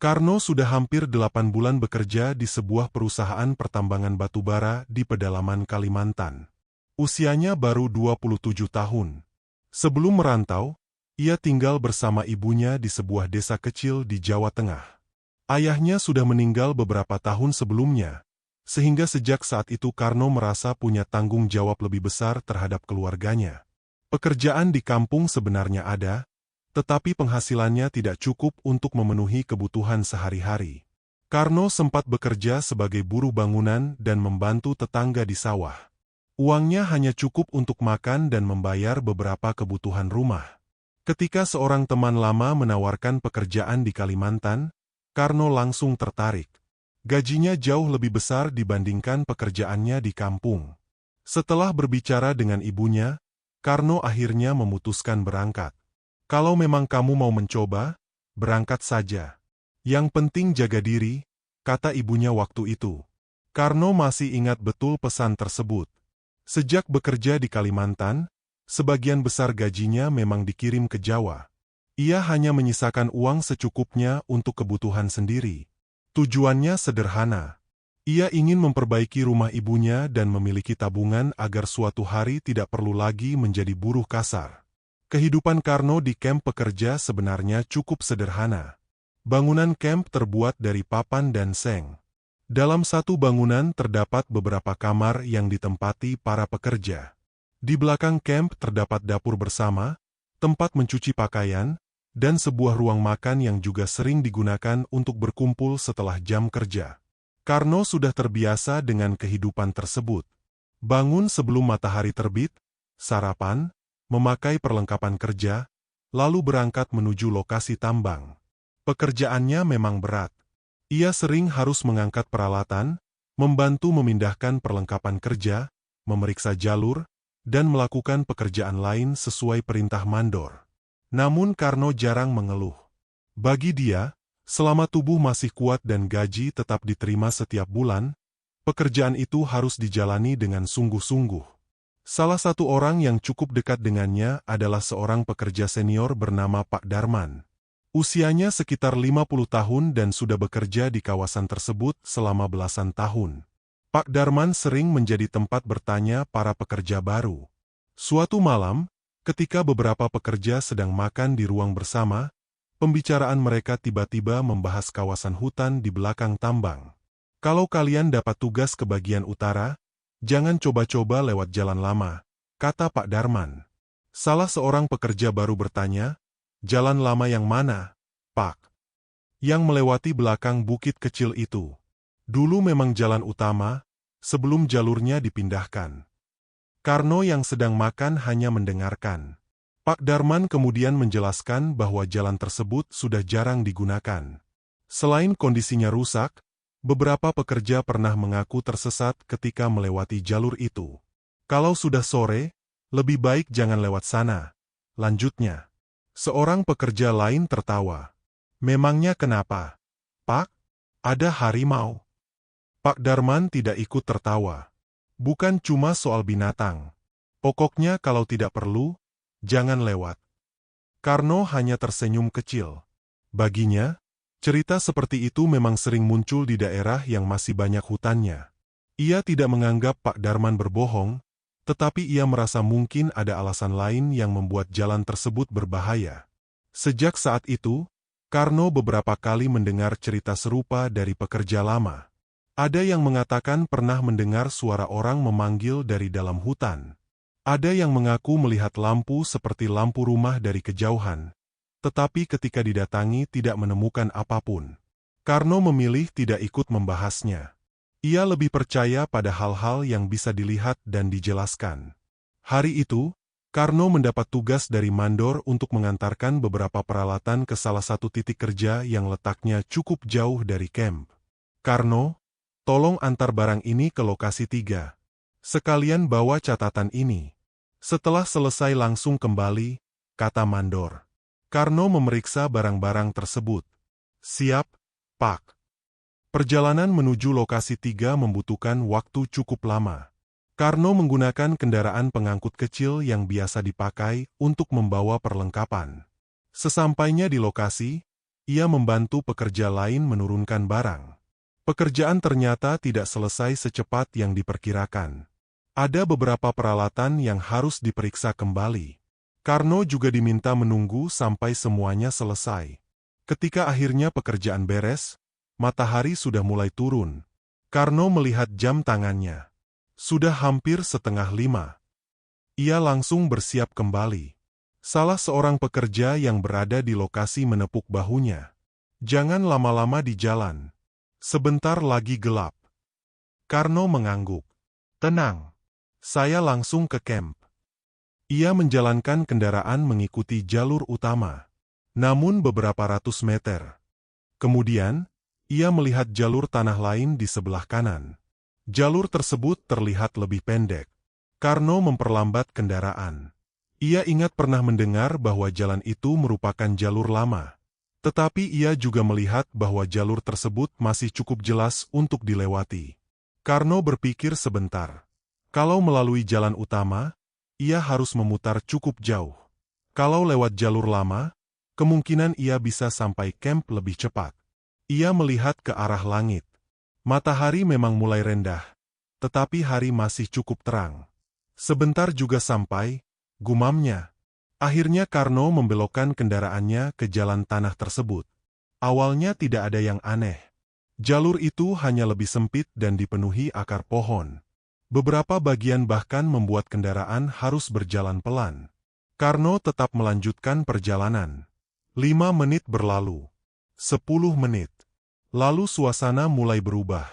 Karno sudah hampir 8 bulan bekerja di sebuah perusahaan pertambangan batubara di pedalaman Kalimantan. Usianya baru 27 tahun. Sebelum merantau, ia tinggal bersama ibunya di sebuah desa kecil di Jawa Tengah. Ayahnya sudah meninggal beberapa tahun sebelumnya, sehingga sejak saat itu Karno merasa punya tanggung jawab lebih besar terhadap keluarganya. Pekerjaan di kampung sebenarnya ada, tetapi penghasilannya tidak cukup untuk memenuhi kebutuhan sehari-hari. Karno sempat bekerja sebagai buruh bangunan dan membantu tetangga di sawah. Uangnya hanya cukup untuk makan dan membayar beberapa kebutuhan rumah. Ketika seorang teman lama menawarkan pekerjaan di Kalimantan, Karno langsung tertarik. Gajinya jauh lebih besar dibandingkan pekerjaannya di kampung. Setelah berbicara dengan ibunya, Karno akhirnya memutuskan berangkat. Kalau memang kamu mau mencoba, berangkat saja. Yang penting jaga diri, kata ibunya waktu itu. Karno masih ingat betul pesan tersebut. Sejak bekerja di Kalimantan, sebagian besar gajinya memang dikirim ke Jawa. Ia hanya menyisakan uang secukupnya untuk kebutuhan sendiri. Tujuannya sederhana. Ia ingin memperbaiki rumah ibunya dan memiliki tabungan agar suatu hari tidak perlu lagi menjadi buruh kasar. Kehidupan Karno di kamp pekerja sebenarnya cukup sederhana. Bangunan kamp terbuat dari papan dan seng. Dalam satu bangunan terdapat beberapa kamar yang ditempati para pekerja. Di belakang kamp terdapat dapur bersama, tempat mencuci pakaian, dan sebuah ruang makan yang juga sering digunakan untuk berkumpul setelah jam kerja. Karno sudah terbiasa dengan kehidupan tersebut. Bangun sebelum matahari terbit, sarapan, memakai perlengkapan kerja, lalu berangkat menuju lokasi tambang. Pekerjaannya memang berat. Ia sering harus mengangkat peralatan, membantu memindahkan perlengkapan kerja, memeriksa jalur, dan melakukan pekerjaan lain sesuai perintah mandor. Namun Karno jarang mengeluh. Bagi dia, selama tubuh masih kuat dan gaji tetap diterima setiap bulan, pekerjaan itu harus dijalani dengan sungguh-sungguh. Salah satu orang yang cukup dekat dengannya adalah seorang pekerja senior bernama Pak Darman. Usianya sekitar 50 tahun dan sudah bekerja di kawasan tersebut selama belasan tahun. Pak Darman sering menjadi tempat bertanya para pekerja baru. Suatu malam, ketika beberapa pekerja sedang makan di ruang bersama, pembicaraan mereka tiba-tiba membahas kawasan hutan di belakang tambang. Kalau kalian dapat tugas ke bagian utara, jangan coba-coba lewat jalan lama, kata Pak Darman. Salah seorang pekerja baru bertanya, jalan lama yang mana, Pak? Yang melewati belakang bukit kecil itu. Dulu memang jalan utama, sebelum jalurnya dipindahkan. Karno yang sedang makan hanya mendengarkan. Pak Darman kemudian menjelaskan bahwa jalan tersebut sudah jarang digunakan. Selain kondisinya rusak, beberapa pekerja pernah mengaku tersesat ketika melewati jalur itu. Kalau sudah sore, lebih baik jangan lewat sana, lanjutnya. Seorang pekerja lain tertawa. Memangnya kenapa, Pak? Ada harimau? Pak Darman tidak ikut tertawa. Bukan cuma soal binatang. Pokoknya kalau tidak perlu, jangan lewat. Karno hanya tersenyum kecil. Baginya, cerita seperti itu memang sering muncul di daerah yang masih banyak hutannya. Ia tidak menganggap Pak Darman berbohong, tetapi ia merasa mungkin ada alasan lain yang membuat jalan tersebut berbahaya. Sejak saat itu, Karno beberapa kali mendengar cerita serupa dari pekerja lama. Ada yang mengatakan pernah mendengar suara orang memanggil dari dalam hutan. Ada yang mengaku melihat lampu seperti lampu rumah dari kejauhan. Tetapi ketika didatangi tidak menemukan apapun. Karno memilih tidak ikut membahasnya. Ia lebih percaya pada hal-hal yang bisa dilihat dan dijelaskan. Hari itu, Karno mendapat tugas dari mandor untuk mengantarkan beberapa peralatan ke salah satu titik kerja yang letaknya cukup jauh dari kamp. Karno, tolong antar barang ini ke lokasi 3. Sekalian bawa catatan ini. Setelah selesai langsung kembali, kata mandor. Karno memeriksa barang-barang tersebut. Siap, Pak. Perjalanan menuju lokasi 3 membutuhkan waktu cukup lama. Karno menggunakan kendaraan pengangkut kecil yang biasa dipakai untuk membawa perlengkapan. Sesampainya di lokasi, ia membantu pekerja lain menurunkan barang. Pekerjaan ternyata tidak selesai secepat yang diperkirakan. Ada beberapa peralatan yang harus diperiksa kembali. Karno juga diminta menunggu sampai semuanya selesai. Ketika akhirnya pekerjaan beres, matahari sudah mulai turun. Karno melihat jam tangannya. Sudah hampir 4:30. Ia langsung bersiap kembali. Salah seorang pekerja yang berada di lokasi menepuk bahunya. "Jangan lama-lama di jalan. Sebentar lagi gelap." Karno mengangguk. "Tenang. Saya langsung ke camp." Ia menjalankan kendaraan mengikuti jalur utama. Namun beberapa ratus meter. Kemudian, ia melihat jalur tanah lain di sebelah kanan. Jalur tersebut terlihat lebih pendek. Karno memperlambat kendaraan. Ia ingat pernah mendengar bahwa jalan itu merupakan jalur lama. Tetapi ia juga melihat bahwa jalur tersebut masih cukup jelas untuk dilewati. Karno berpikir sebentar. Kalau melalui jalan utama, ia harus memutar cukup jauh. Kalau lewat jalur lama, kemungkinan ia bisa sampai camp lebih cepat. Ia melihat ke arah langit. Matahari memang mulai rendah, tetapi hari masih cukup terang. Sebentar juga sampai, gumamnya. Akhirnya Karno membelokkan kendaraannya ke jalan tanah tersebut. Awalnya tidak ada yang aneh. Jalur itu hanya lebih sempit dan dipenuhi akar pohon. Beberapa bagian bahkan membuat kendaraan harus berjalan pelan. Karno tetap melanjutkan perjalanan. 5 menit berlalu. 10 menit. Lalu suasana mulai berubah.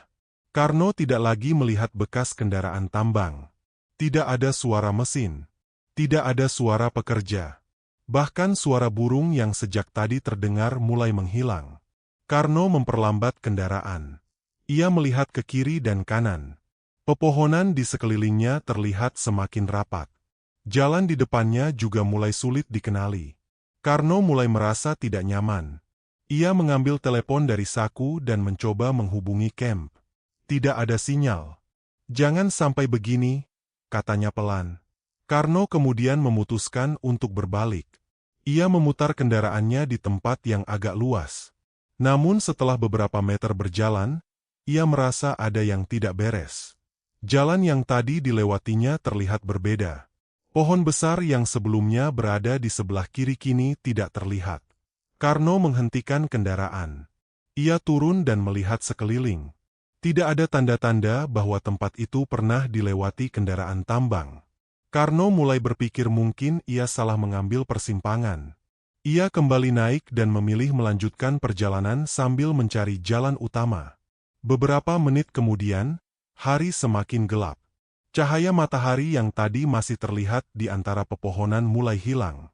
Karno tidak lagi melihat bekas kendaraan tambang. Tidak ada suara mesin. Tidak ada suara pekerja. Bahkan suara burung yang sejak tadi terdengar mulai menghilang. Karno memperlambat kendaraan. Ia melihat ke kiri dan kanan. Pepohonan di sekelilingnya terlihat semakin rapat. Jalan di depannya juga mulai sulit dikenali. Karno mulai merasa tidak nyaman. Ia mengambil telepon dari saku dan mencoba menghubungi camp. Tidak ada sinyal. "Jangan sampai begini," katanya pelan. Karno kemudian memutuskan untuk berbalik. Ia memutar kendaraannya di tempat yang agak luas. Namun setelah beberapa meter berjalan, ia merasa ada yang tidak beres. Jalan yang tadi dilewatinya terlihat berbeda. Pohon besar yang sebelumnya berada di sebelah kiri kini tidak terlihat. Karno menghentikan kendaraan. Ia turun dan melihat sekeliling. Tidak ada tanda-tanda bahwa tempat itu pernah dilewati kendaraan tambang. Karno mulai berpikir mungkin ia salah mengambil persimpangan. Ia kembali naik dan memilih melanjutkan perjalanan sambil mencari jalan utama. Beberapa menit kemudian, hari semakin gelap. Cahaya matahari yang tadi masih terlihat di antara pepohonan mulai hilang.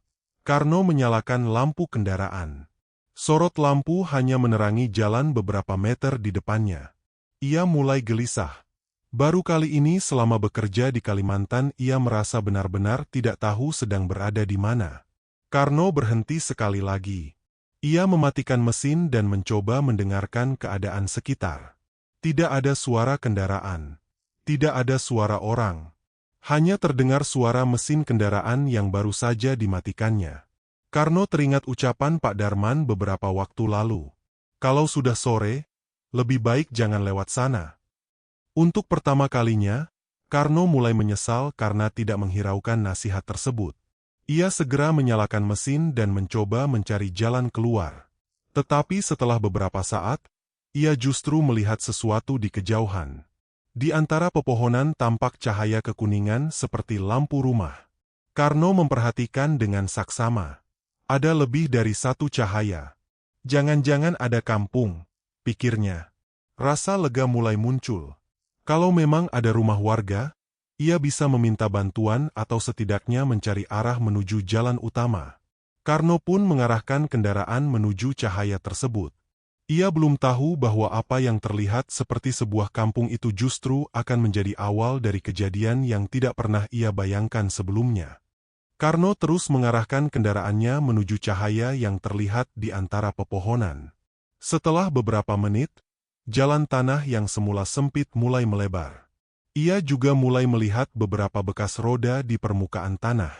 Karno menyalakan lampu kendaraan. Sorot lampu hanya menerangi jalan beberapa meter di depannya. Ia mulai gelisah. Baru kali ini selama bekerja di Kalimantan ia merasa benar-benar tidak tahu sedang berada di mana. Karno berhenti sekali lagi. Ia mematikan mesin dan mencoba mendengarkan keadaan sekitar. Tidak ada suara kendaraan. Tidak ada suara orang. Hanya terdengar suara mesin kendaraan yang baru saja dimatikannya. Karno teringat ucapan Pak Darman beberapa waktu lalu. Kalau sudah sore, lebih baik jangan lewat sana. Untuk pertama kalinya, Karno mulai menyesal karena tidak menghiraukan nasihat tersebut. Ia segera menyalakan mesin dan mencoba mencari jalan keluar. Tetapi setelah beberapa saat, ia justru melihat sesuatu di kejauhan. Di antara pepohonan tampak cahaya kekuningan seperti lampu rumah. Karno memperhatikan dengan saksama. Ada lebih dari satu cahaya. Jangan-jangan ada kampung, pikirnya. Rasa lega mulai muncul. Kalau memang ada rumah warga, ia bisa meminta bantuan atau setidaknya mencari arah menuju jalan utama. Karno pun mengarahkan kendaraan menuju cahaya tersebut. Ia belum tahu bahwa apa yang terlihat seperti sebuah kampung itu justru akan menjadi awal dari kejadian yang tidak pernah ia bayangkan sebelumnya. Karno terus mengarahkan kendaraannya menuju cahaya yang terlihat di antara pepohonan. Setelah beberapa menit, jalan tanah yang semula sempit mulai melebar. Ia juga mulai melihat beberapa bekas roda di permukaan tanah.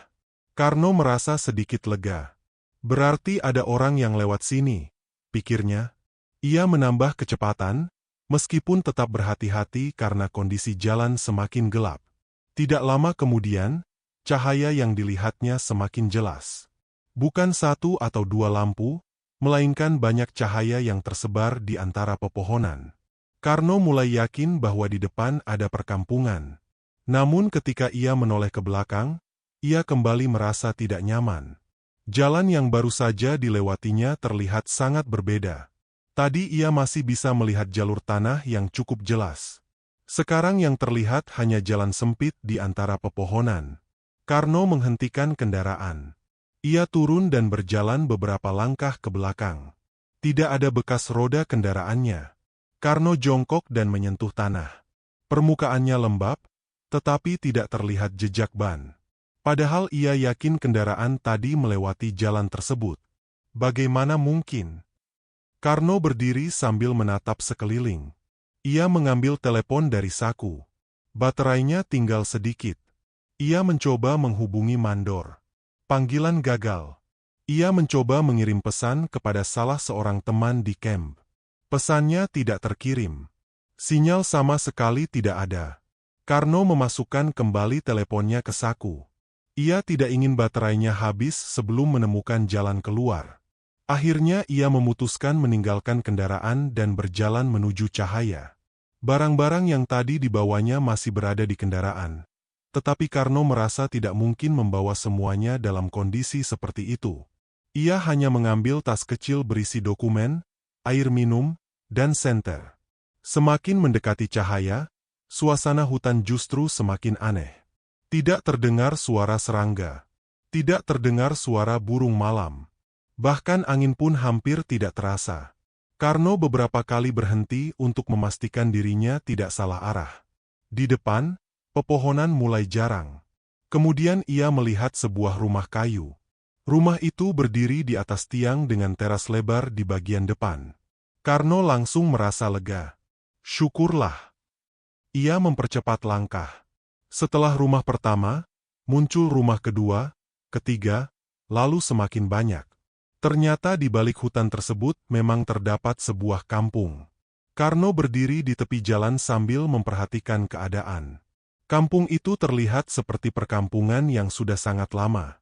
Karno merasa sedikit lega. Berarti ada orang yang lewat sini, pikirnya. Ia menambah kecepatan, meskipun tetap berhati-hati karena kondisi jalan semakin gelap. Tidak lama kemudian, cahaya yang dilihatnya semakin jelas. Bukan satu atau dua lampu, melainkan banyak cahaya yang tersebar di antara pepohonan. Karno mulai yakin bahwa di depan ada perkampungan. Namun ketika ia menoleh ke belakang, ia kembali merasa tidak nyaman. Jalan yang baru saja dilewatinya terlihat sangat berbeda. Tadi ia masih bisa melihat jalur tanah yang cukup jelas. Sekarang yang terlihat hanya jalan sempit di antara pepohonan. Karno menghentikan kendaraan. Ia turun dan berjalan beberapa langkah ke belakang. Tidak ada bekas roda kendaraannya. Karno jongkok dan menyentuh tanah. Permukaannya lembab, tetapi tidak terlihat jejak ban. Padahal ia yakin kendaraan tadi melewati jalan tersebut. Bagaimana mungkin? Karno berdiri sambil menatap sekeliling. Ia mengambil telepon dari saku. Baterainya tinggal sedikit. Ia mencoba menghubungi mandor. Panggilan gagal. Ia mencoba mengirim pesan kepada salah seorang teman di camp. Pesannya tidak terkirim. Sinyal sama sekali tidak ada. Karno memasukkan kembali teleponnya ke saku. Ia tidak ingin baterainya habis sebelum menemukan jalan keluar. Akhirnya ia memutuskan meninggalkan kendaraan dan berjalan menuju cahaya. Barang-barang yang tadi dibawanya masih berada di kendaraan. Tetapi Karno merasa tidak mungkin membawa semuanya dalam kondisi seperti itu. Ia hanya mengambil tas kecil berisi dokumen, air minum, dan senter. Semakin mendekati cahaya, suasana hutan justru semakin aneh. Tidak terdengar suara serangga. Tidak terdengar suara burung malam. Bahkan angin pun hampir tidak terasa. Karno beberapa kali berhenti untuk memastikan dirinya tidak salah arah. Di depan, pepohonan mulai jarang. Kemudian ia melihat sebuah rumah kayu. Rumah itu berdiri di atas tiang dengan teras lebar di bagian depan. Karno langsung merasa lega. Syukurlah. Ia mempercepat langkah. Setelah rumah pertama, muncul rumah kedua, ketiga, lalu semakin banyak. Ternyata di balik hutan tersebut memang terdapat sebuah kampung. Karno berdiri di tepi jalan sambil memperhatikan keadaan. Kampung itu terlihat seperti perkampungan yang sudah sangat lama.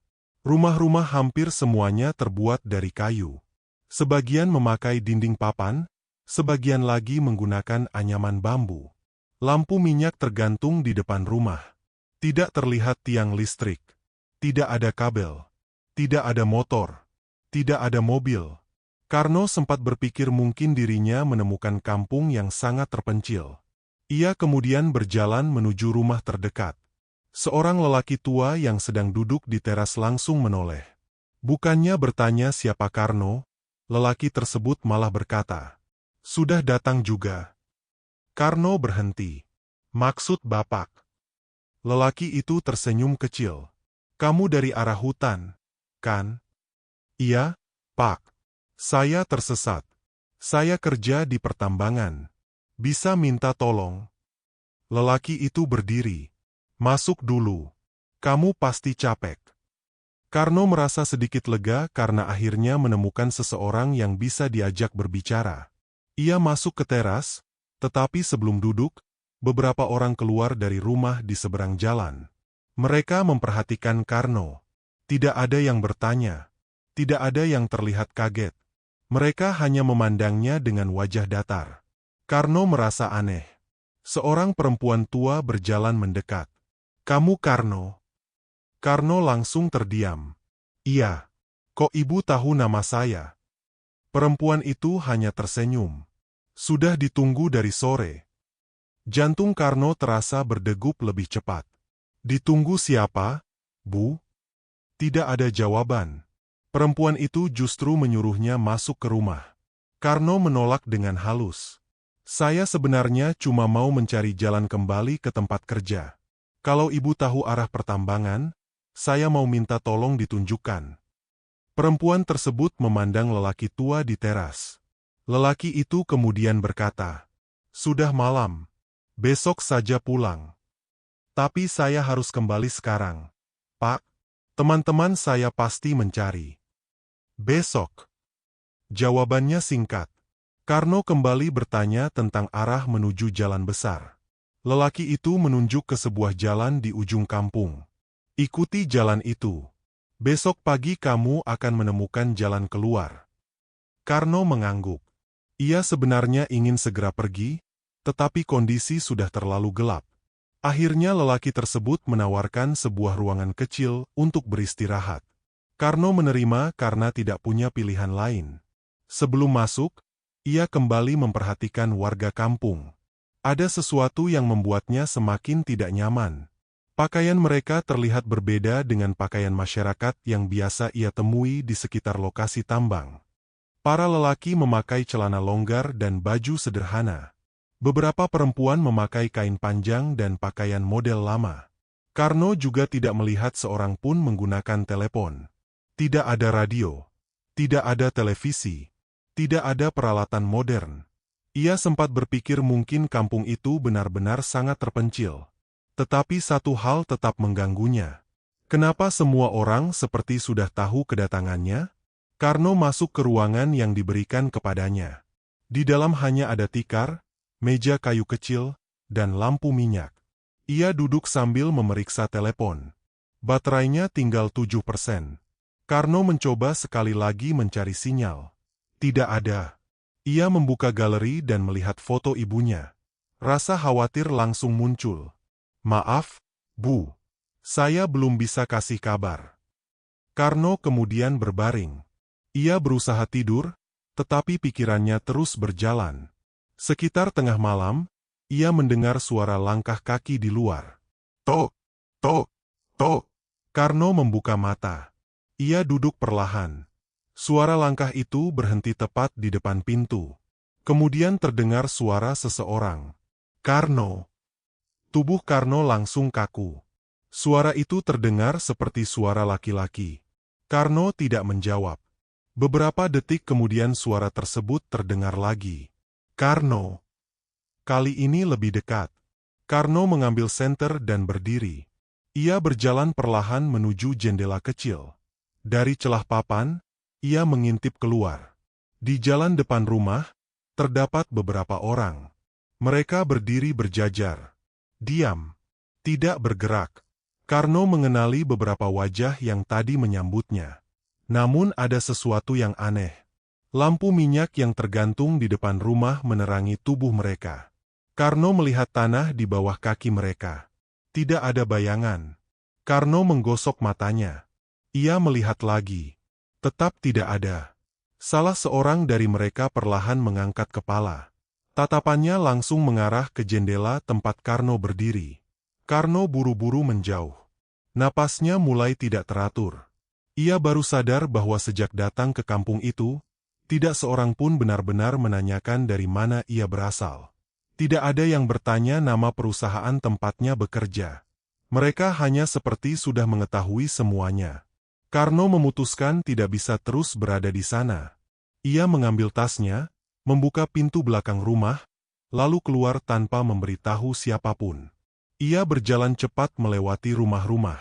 Rumah-rumah hampir semuanya terbuat dari kayu. Sebagian memakai dinding papan, sebagian lagi menggunakan anyaman bambu. Lampu minyak tergantung di depan rumah. Tidak terlihat tiang listrik. Tidak ada kabel. Tidak ada motor. Tidak ada mobil. Karno sempat berpikir mungkin dirinya menemukan kampung yang sangat terpencil. Ia kemudian berjalan menuju rumah terdekat. Seorang lelaki tua yang sedang duduk di teras langsung menoleh. Bukannya bertanya siapa Karno, lelaki tersebut malah berkata, "Sudah datang juga." Karno berhenti. "Maksud Bapak?" Lelaki itu tersenyum kecil. "Kamu dari arah hutan, kan?" "Iya, Pak. Saya tersesat. Saya kerja di pertambangan. Bisa minta tolong?" Lelaki itu berdiri. "Masuk dulu. Kamu pasti capek." Karno merasa sedikit lega karena akhirnya menemukan seseorang yang bisa diajak berbicara. Ia masuk ke teras, tetapi sebelum duduk, beberapa orang keluar dari rumah di seberang jalan. Mereka memperhatikan Karno. Tidak ada yang bertanya. Tidak ada yang terlihat kaget. Mereka hanya memandangnya dengan wajah datar. Karno merasa aneh. Seorang perempuan tua berjalan mendekat. "Kamu Karno?" Karno langsung terdiam. "Iya. Kok ibu tahu nama saya?" Perempuan itu hanya tersenyum. "Sudah ditunggu dari sore." Jantung Karno terasa berdegup lebih cepat. "Ditunggu siapa, Bu?" Tidak ada jawaban. Perempuan itu justru menyuruhnya masuk ke rumah. Karno menolak dengan halus. "Saya sebenarnya cuma mau mencari jalan kembali ke tempat kerja. Kalau ibu tahu arah pertambangan, saya mau minta tolong ditunjukkan." Perempuan tersebut memandang lelaki tua di teras. Lelaki itu kemudian berkata, "Sudah malam. Besok saja pulang." "Tapi saya harus kembali sekarang, Pak. Teman-teman saya pasti mencari." "Besok." Jawabannya singkat. Karno kembali bertanya tentang arah menuju jalan besar. Lelaki itu menunjuk ke sebuah jalan di ujung kampung. Ikuti jalan itu. Besok pagi kamu akan menemukan jalan keluar. Karno mengangguk. Ia sebenarnya ingin segera pergi, tetapi kondisi sudah terlalu gelap. Akhirnya lelaki tersebut menawarkan sebuah ruangan kecil untuk beristirahat. Karno menerima karena tidak punya pilihan lain. Sebelum masuk, ia kembali memperhatikan warga kampung. Ada sesuatu yang membuatnya semakin tidak nyaman. Pakaian mereka terlihat berbeda dengan pakaian masyarakat yang biasa ia temui di sekitar lokasi tambang. Para lelaki memakai celana longgar dan baju sederhana. Beberapa perempuan memakai kain panjang dan pakaian model lama. Karno juga tidak melihat seorang pun menggunakan telepon. Tidak ada radio. Tidak ada televisi. Tidak ada peralatan modern. Ia sempat berpikir mungkin kampung itu benar-benar sangat terpencil. Tetapi satu hal tetap mengganggunya. Kenapa semua orang seperti sudah tahu kedatangannya? Karno masuk ke ruangan yang diberikan kepadanya. Di dalam hanya ada tikar, meja kayu kecil, dan lampu minyak. Ia duduk sambil memeriksa telepon. Baterainya tinggal 7%. Karno mencoba sekali lagi mencari sinyal. Tidak ada. Ia membuka galeri dan melihat foto ibunya. Rasa khawatir langsung muncul. Maaf, Bu. Saya belum bisa kasih kabar. Karno kemudian berbaring. Ia berusaha tidur, tetapi pikirannya terus berjalan. Sekitar tengah malam, ia mendengar suara langkah kaki di luar. Tok, tok, tok. Karno membuka mata. Ia duduk perlahan. Suara langkah itu berhenti tepat di depan pintu. Kemudian terdengar suara seseorang. Karno. Tubuh Karno langsung kaku. Suara itu terdengar seperti suara laki-laki. Karno tidak menjawab. Beberapa detik kemudian suara tersebut terdengar lagi. Karno. Kali ini lebih dekat. Karno mengambil senter dan berdiri. Ia berjalan perlahan menuju jendela kecil. Dari celah papan, ia mengintip keluar. Di jalan depan rumah, terdapat beberapa orang. Mereka berdiri berjajar. Diam. Tidak bergerak. Karno mengenali beberapa wajah yang tadi menyambutnya. Namun ada sesuatu yang aneh. Lampu minyak yang tergantung di depan rumah menerangi tubuh mereka. Karno melihat tanah di bawah kaki mereka. Tidak ada bayangan. Karno menggosok matanya. Ia melihat lagi. Tetap tidak ada. Salah seorang dari mereka perlahan mengangkat kepala. Tatapannya langsung mengarah ke jendela tempat Karno berdiri. Karno buru-buru menjauh. Napasnya mulai tidak teratur. Ia baru sadar bahwa sejak datang ke kampung itu, tidak seorang pun benar-benar menanyakan dari mana ia berasal. Tidak ada yang bertanya nama perusahaan tempatnya bekerja. Mereka hanya seperti sudah mengetahui semuanya. Karno memutuskan tidak bisa terus berada di sana. Ia mengambil tasnya, membuka pintu belakang rumah, lalu keluar tanpa memberitahu siapapun. Ia berjalan cepat melewati rumah-rumah.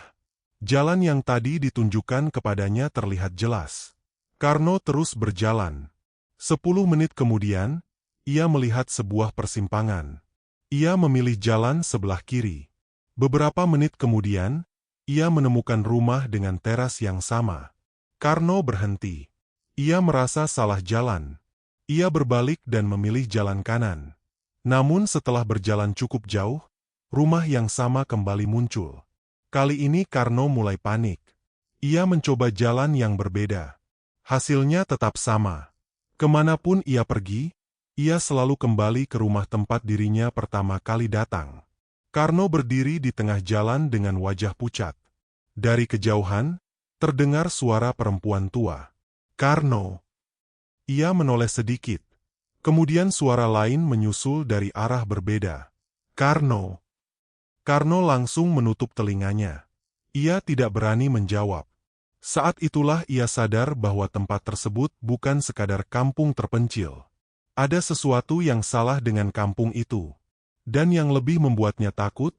Jalan yang tadi ditunjukkan kepadanya terlihat jelas. Karno terus berjalan. 10 menit kemudian, ia melihat sebuah persimpangan. Ia memilih jalan sebelah kiri. Beberapa menit kemudian, ia menemukan rumah dengan teras yang sama. Karno berhenti. Ia merasa salah jalan. Ia berbalik dan memilih jalan kanan. Namun setelah berjalan cukup jauh, rumah yang sama kembali muncul. Kali ini Karno mulai panik. Ia mencoba jalan yang berbeda. Hasilnya tetap sama. Kemanapun ia pergi, ia selalu kembali ke rumah tempat dirinya pertama kali datang. Karno berdiri di tengah jalan dengan wajah pucat. Dari kejauhan, terdengar suara perempuan tua. Karno. Ia menoleh sedikit. Kemudian suara lain menyusul dari arah berbeda. Karno. Karno langsung menutup telinganya. Ia tidak berani menjawab. Saat itulah ia sadar bahwa tempat tersebut bukan sekadar kampung terpencil. Ada sesuatu yang salah dengan kampung itu. Dan yang lebih membuatnya takut,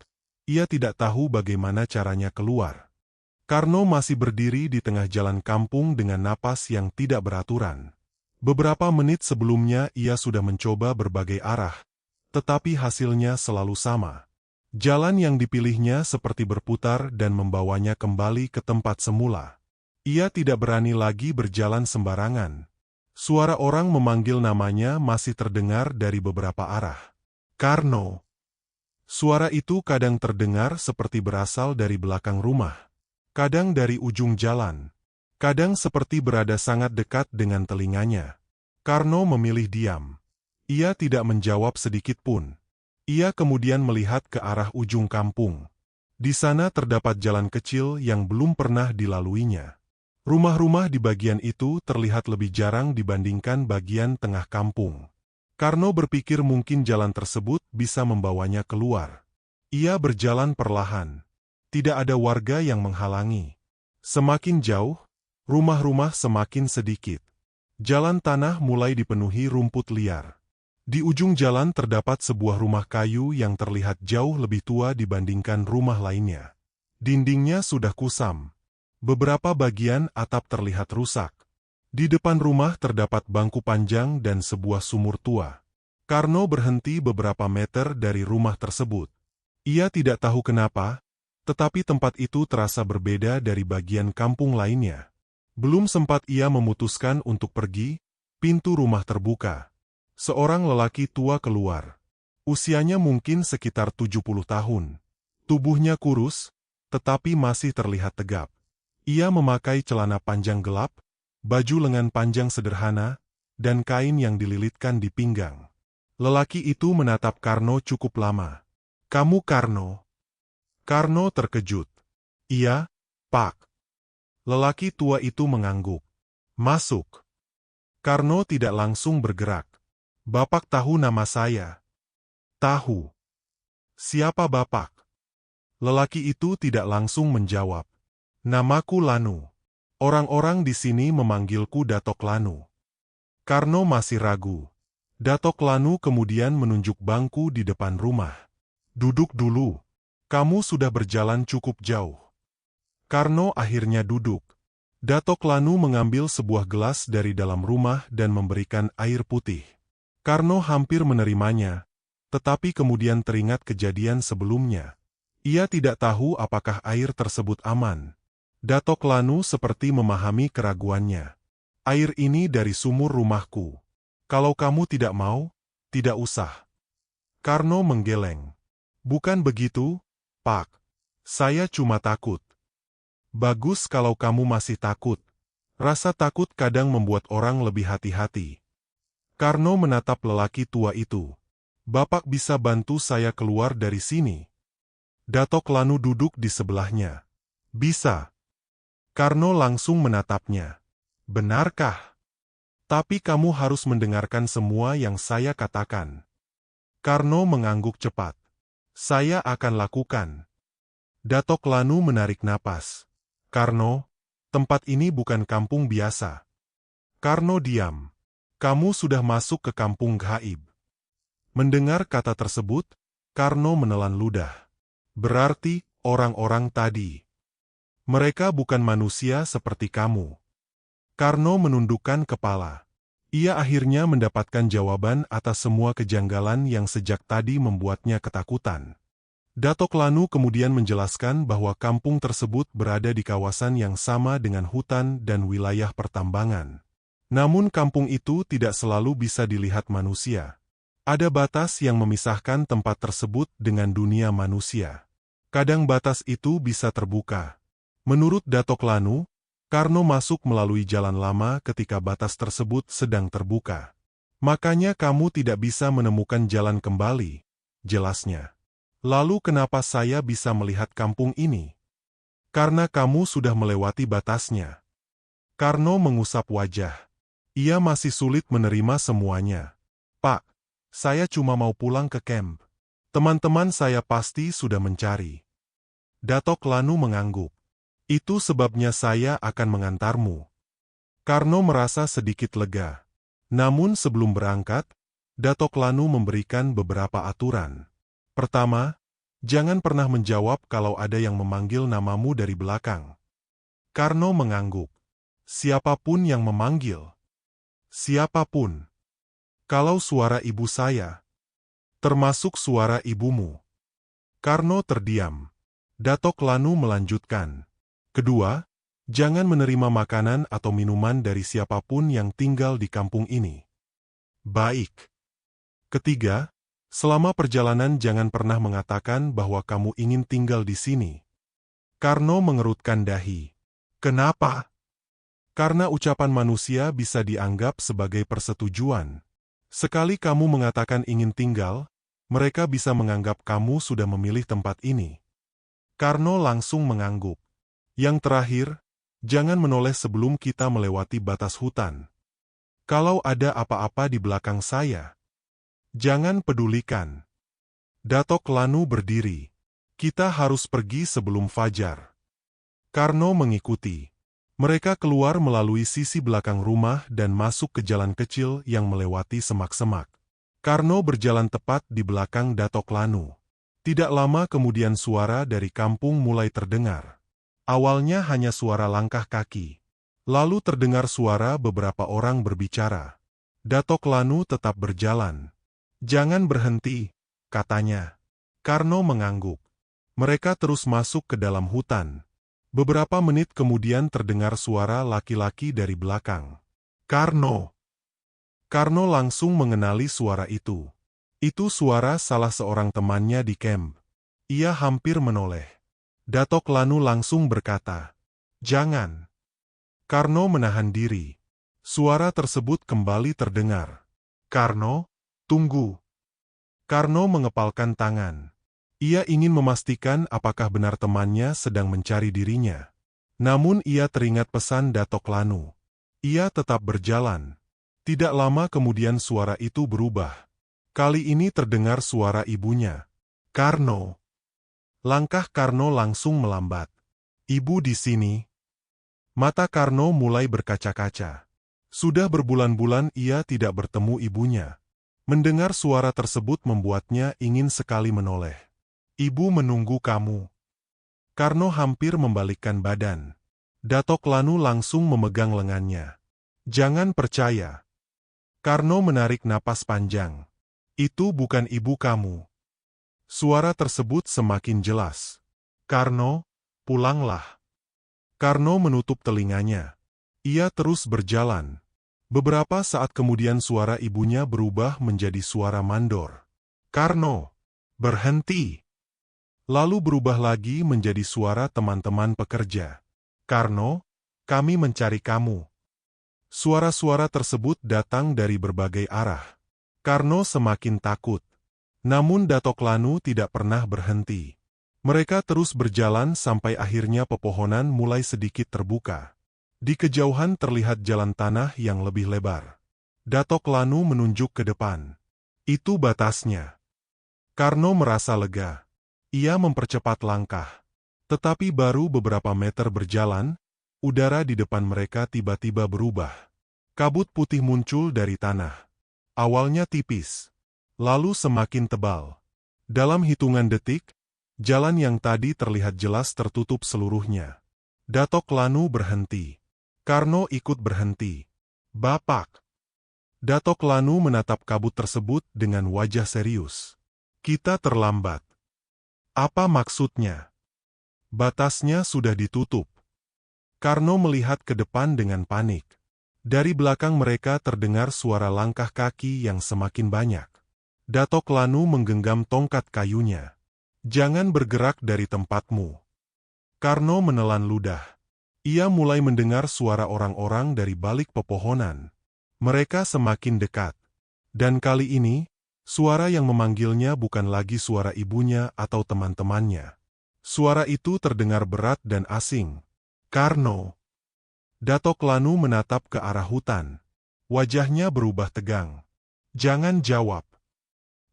ia tidak tahu bagaimana caranya keluar. Karno masih berdiri di tengah jalan kampung dengan napas yang tidak beraturan. Beberapa menit sebelumnya ia sudah mencoba berbagai arah, tetapi hasilnya selalu sama. Jalan yang dipilihnya seperti berputar dan membawanya kembali ke tempat semula. Ia tidak berani lagi berjalan sembarangan. Suara orang memanggil namanya masih terdengar dari beberapa arah. Karno. Suara itu kadang terdengar seperti berasal dari belakang rumah, kadang dari ujung jalan, kadang seperti berada sangat dekat dengan telinganya. Karno memilih diam. Ia tidak menjawab sedikit pun. Ia kemudian melihat ke arah ujung kampung. Di sana terdapat jalan kecil yang belum pernah dilaluinya. Rumah-rumah di bagian itu terlihat lebih jarang dibandingkan bagian tengah kampung. Karno berpikir mungkin jalan tersebut bisa membawanya keluar. Ia berjalan perlahan. Tidak ada warga yang menghalangi. Semakin jauh, rumah-rumah semakin sedikit. Jalan tanah mulai dipenuhi rumput liar. Di ujung jalan terdapat sebuah rumah kayu yang terlihat jauh lebih tua dibandingkan rumah lainnya. Dindingnya sudah kusam. Beberapa bagian atap terlihat rusak. Di depan rumah terdapat bangku panjang dan sebuah sumur tua. Karno berhenti beberapa meter dari rumah tersebut. Ia tidak tahu kenapa, tetapi tempat itu terasa berbeda dari bagian kampung lainnya. Belum sempat ia memutuskan untuk pergi, pintu rumah terbuka. Seorang lelaki tua keluar. Usianya mungkin sekitar 70 tahun. Tubuhnya kurus, tetapi masih terlihat tegap. Ia memakai celana panjang gelap, baju lengan panjang sederhana, dan kain yang dililitkan di pinggang. Lelaki itu menatap Karno cukup lama. "Kamu Karno?" Karno terkejut. "Iya, Pak." Lelaki tua itu mengangguk. "Masuk." Karno tidak langsung bergerak. "Bapak tahu nama saya?" "Tahu." "Siapa Bapak?" Lelaki itu tidak langsung menjawab. "Namaku Lanu. Orang-orang di sini memanggilku Datok Lanu." Karno masih ragu. Datok Lanu kemudian menunjuk bangku di depan rumah. "Duduk dulu. Kamu sudah berjalan cukup jauh." Karno akhirnya duduk. Datok Lanu mengambil sebuah gelas dari dalam rumah dan memberikan air putih. Karno hampir menerimanya, tetapi kemudian teringat kejadian sebelumnya. Ia tidak tahu apakah air tersebut aman. Datok Lanu seperti memahami keraguannya. "Air ini dari sumur rumahku. Kalau kamu tidak mau, tidak usah." Karno menggeleng. "Bukan begitu, Pak. Saya cuma takut." "Bagus kalau kamu masih takut. Rasa takut kadang membuat orang lebih hati-hati." Karno menatap lelaki tua itu. "Bapak bisa bantu saya keluar dari sini?" Datok Lanu duduk di sebelahnya. "Bisa." Karno langsung menatapnya. "Benarkah? Tapi kamu harus mendengarkan semua yang saya katakan." Karno mengangguk cepat. "Saya akan lakukan." Datok Lanu menarik napas. "Karno, tempat ini bukan kampung biasa." Karno diam. "Kamu sudah masuk ke kampung gaib." Mendengar kata tersebut, Karno menelan ludah. "Berarti, orang-orang tadi. Mereka bukan manusia seperti kamu." Karno menundukkan kepala. Ia akhirnya mendapatkan jawaban atas semua kejanggalan yang sejak tadi membuatnya ketakutan. Datok Lanu kemudian menjelaskan bahwa kampung tersebut berada di kawasan yang sama dengan hutan dan wilayah pertambangan. Namun kampung itu tidak selalu bisa dilihat manusia. Ada batas yang memisahkan tempat tersebut dengan dunia manusia. Kadang batas itu bisa terbuka. Menurut Datok Lanu, Karno masuk melalui jalan lama ketika batas tersebut sedang terbuka. "Makanya kamu tidak bisa menemukan jalan kembali," jelasnya. "Lalu kenapa saya bisa melihat kampung ini?" "Karena kamu sudah melewati batasnya." Karno mengusap wajah. Ia masih sulit menerima semuanya. "Pak, saya cuma mau pulang ke camp. Teman-teman saya pasti sudah mencari." Datok Lanu mengangguk. "Itu sebabnya saya akan mengantarmu." Karno merasa sedikit lega. Namun sebelum berangkat, Datok Lanu memberikan beberapa aturan. Pertama, jangan pernah menjawab kalau ada yang memanggil namamu dari belakang. Karno mengangguk. "Siapapun yang memanggil." Siapapun. Kalau suara ibu saya. Termasuk suara ibumu. Karno terdiam. Datok Lanu melanjutkan. Kedua, jangan menerima makanan atau minuman dari siapapun yang tinggal di kampung ini. Baik. Ketiga, selama perjalanan jangan pernah mengatakan bahwa kamu ingin tinggal di sini. Karno mengerutkan dahi. Kenapa? Karena ucapan manusia bisa dianggap sebagai persetujuan. Sekali kamu mengatakan ingin tinggal, mereka bisa menganggap kamu sudah memilih tempat ini. Karno langsung mengangguk. Yang terakhir, jangan menoleh sebelum kita melewati batas hutan. Kalau ada apa-apa di belakang saya, jangan pedulikan. Datok Lanu berdiri. Kita harus pergi sebelum fajar. Karno mengikuti. Mereka keluar melalui sisi belakang rumah dan masuk ke jalan kecil yang melewati semak-semak. Karno berjalan tepat di belakang Datok Lanu. Tidak lama kemudian suara dari kampung mulai terdengar. Awalnya hanya suara langkah kaki. Lalu terdengar suara beberapa orang berbicara. Datok Lanu tetap berjalan. Jangan berhenti, katanya. Karno mengangguk. Mereka terus masuk ke dalam hutan. Beberapa menit kemudian terdengar suara laki-laki dari belakang. Karno. Karno langsung mengenali suara itu. Itu suara salah seorang temannya di camp. Ia hampir menoleh. Datok Lanu langsung berkata, "Jangan." Karno menahan diri. Suara tersebut kembali terdengar. "Karno, tunggu." Karno mengepalkan tangan. Ia ingin memastikan apakah benar temannya sedang mencari dirinya. Namun ia teringat pesan Datok Lanu. Ia tetap berjalan. Tidak lama kemudian suara itu berubah. Kali ini terdengar suara ibunya. "Karno." Langkah Karno langsung melambat. "Ibu di sini?" Mata Karno mulai berkaca-kaca. Sudah berbulan-bulan ia tidak bertemu ibunya. Mendengar suara tersebut membuatnya ingin sekali menoleh. "Ibu menunggu kamu." Karno hampir membalikkan badan. Datok Lanu langsung memegang lengannya. "Jangan percaya." Karno menarik napas panjang. "Itu bukan ibu kamu." Suara tersebut semakin jelas. "Karno, pulanglah." Karno menutup telinganya. Ia terus berjalan. Beberapa saat kemudian suara ibunya berubah menjadi suara mandor. "Karno, berhenti." Lalu berubah lagi menjadi suara teman-teman pekerja. "Karno, kami mencari kamu." Suara-suara tersebut datang dari berbagai arah. Karno semakin takut. Namun Datok Lanu tidak pernah berhenti. Mereka terus berjalan sampai akhirnya pepohonan mulai sedikit terbuka. Di kejauhan terlihat jalan tanah yang lebih lebar. Datok Lanu menunjuk ke depan. "Itu batasnya." Karno merasa lega. Ia mempercepat langkah. Tetapi baru beberapa meter berjalan, udara di depan mereka tiba-tiba berubah. Kabut putih muncul dari tanah. Awalnya tipis, lalu semakin tebal. Dalam hitungan detik, jalan yang tadi terlihat jelas tertutup seluruhnya. Datok Lanu berhenti. Karno ikut berhenti. "Bapak." Datok Lanu menatap kabut tersebut dengan wajah serius. "Kita terlambat." "Apa maksudnya?" "Batasnya sudah ditutup." Karno melihat ke depan dengan panik. Dari belakang mereka terdengar suara langkah kaki yang semakin banyak. Datok Lanu menggenggam tongkat kayunya. "Jangan bergerak dari tempatmu." Karno menelan ludah. Ia mulai mendengar suara orang-orang dari balik pepohonan. Mereka semakin dekat. Dan kali ini, suara yang memanggilnya bukan lagi suara ibunya atau teman-temannya. Suara itu terdengar berat dan asing. "Karno." Datok Lanu menatap ke arah hutan. Wajahnya berubah tegang. "Jangan jawab."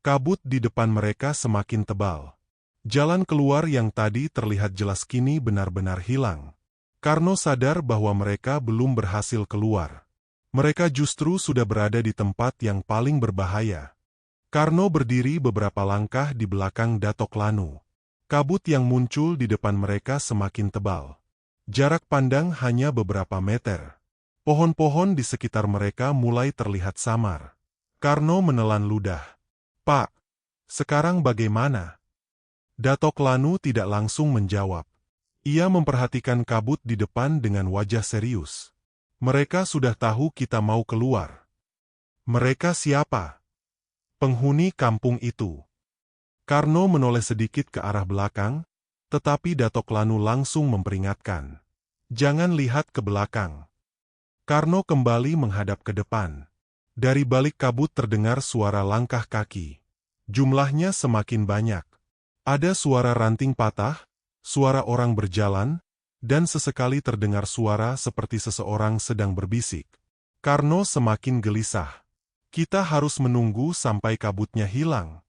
Kabut di depan mereka semakin tebal. Jalan keluar yang tadi terlihat jelas kini benar-benar hilang. Karno sadar bahwa mereka belum berhasil keluar. Mereka justru sudah berada di tempat yang paling berbahaya. Karno berdiri beberapa langkah di belakang Datok Lanu. Kabut yang muncul di depan mereka semakin tebal. Jarak pandang hanya beberapa meter. Pohon-pohon di sekitar mereka mulai terlihat samar. Karno menelan ludah. "Pak, sekarang bagaimana?" Datok Lanu tidak langsung menjawab. Ia memperhatikan kabut di depan dengan wajah serius. "Mereka sudah tahu kita mau keluar." "Mereka siapa?" "Penghuni kampung itu." Karno menoleh sedikit ke arah belakang, tetapi Datok Lanu langsung memperingatkan. "Jangan lihat ke belakang." Karno kembali menghadap ke depan. Dari balik kabut terdengar suara langkah kaki. Jumlahnya semakin banyak. Ada suara ranting patah, suara orang berjalan, dan sesekali terdengar suara seperti seseorang sedang berbisik. Karno semakin gelisah. "Kita harus menunggu sampai kabutnya hilang.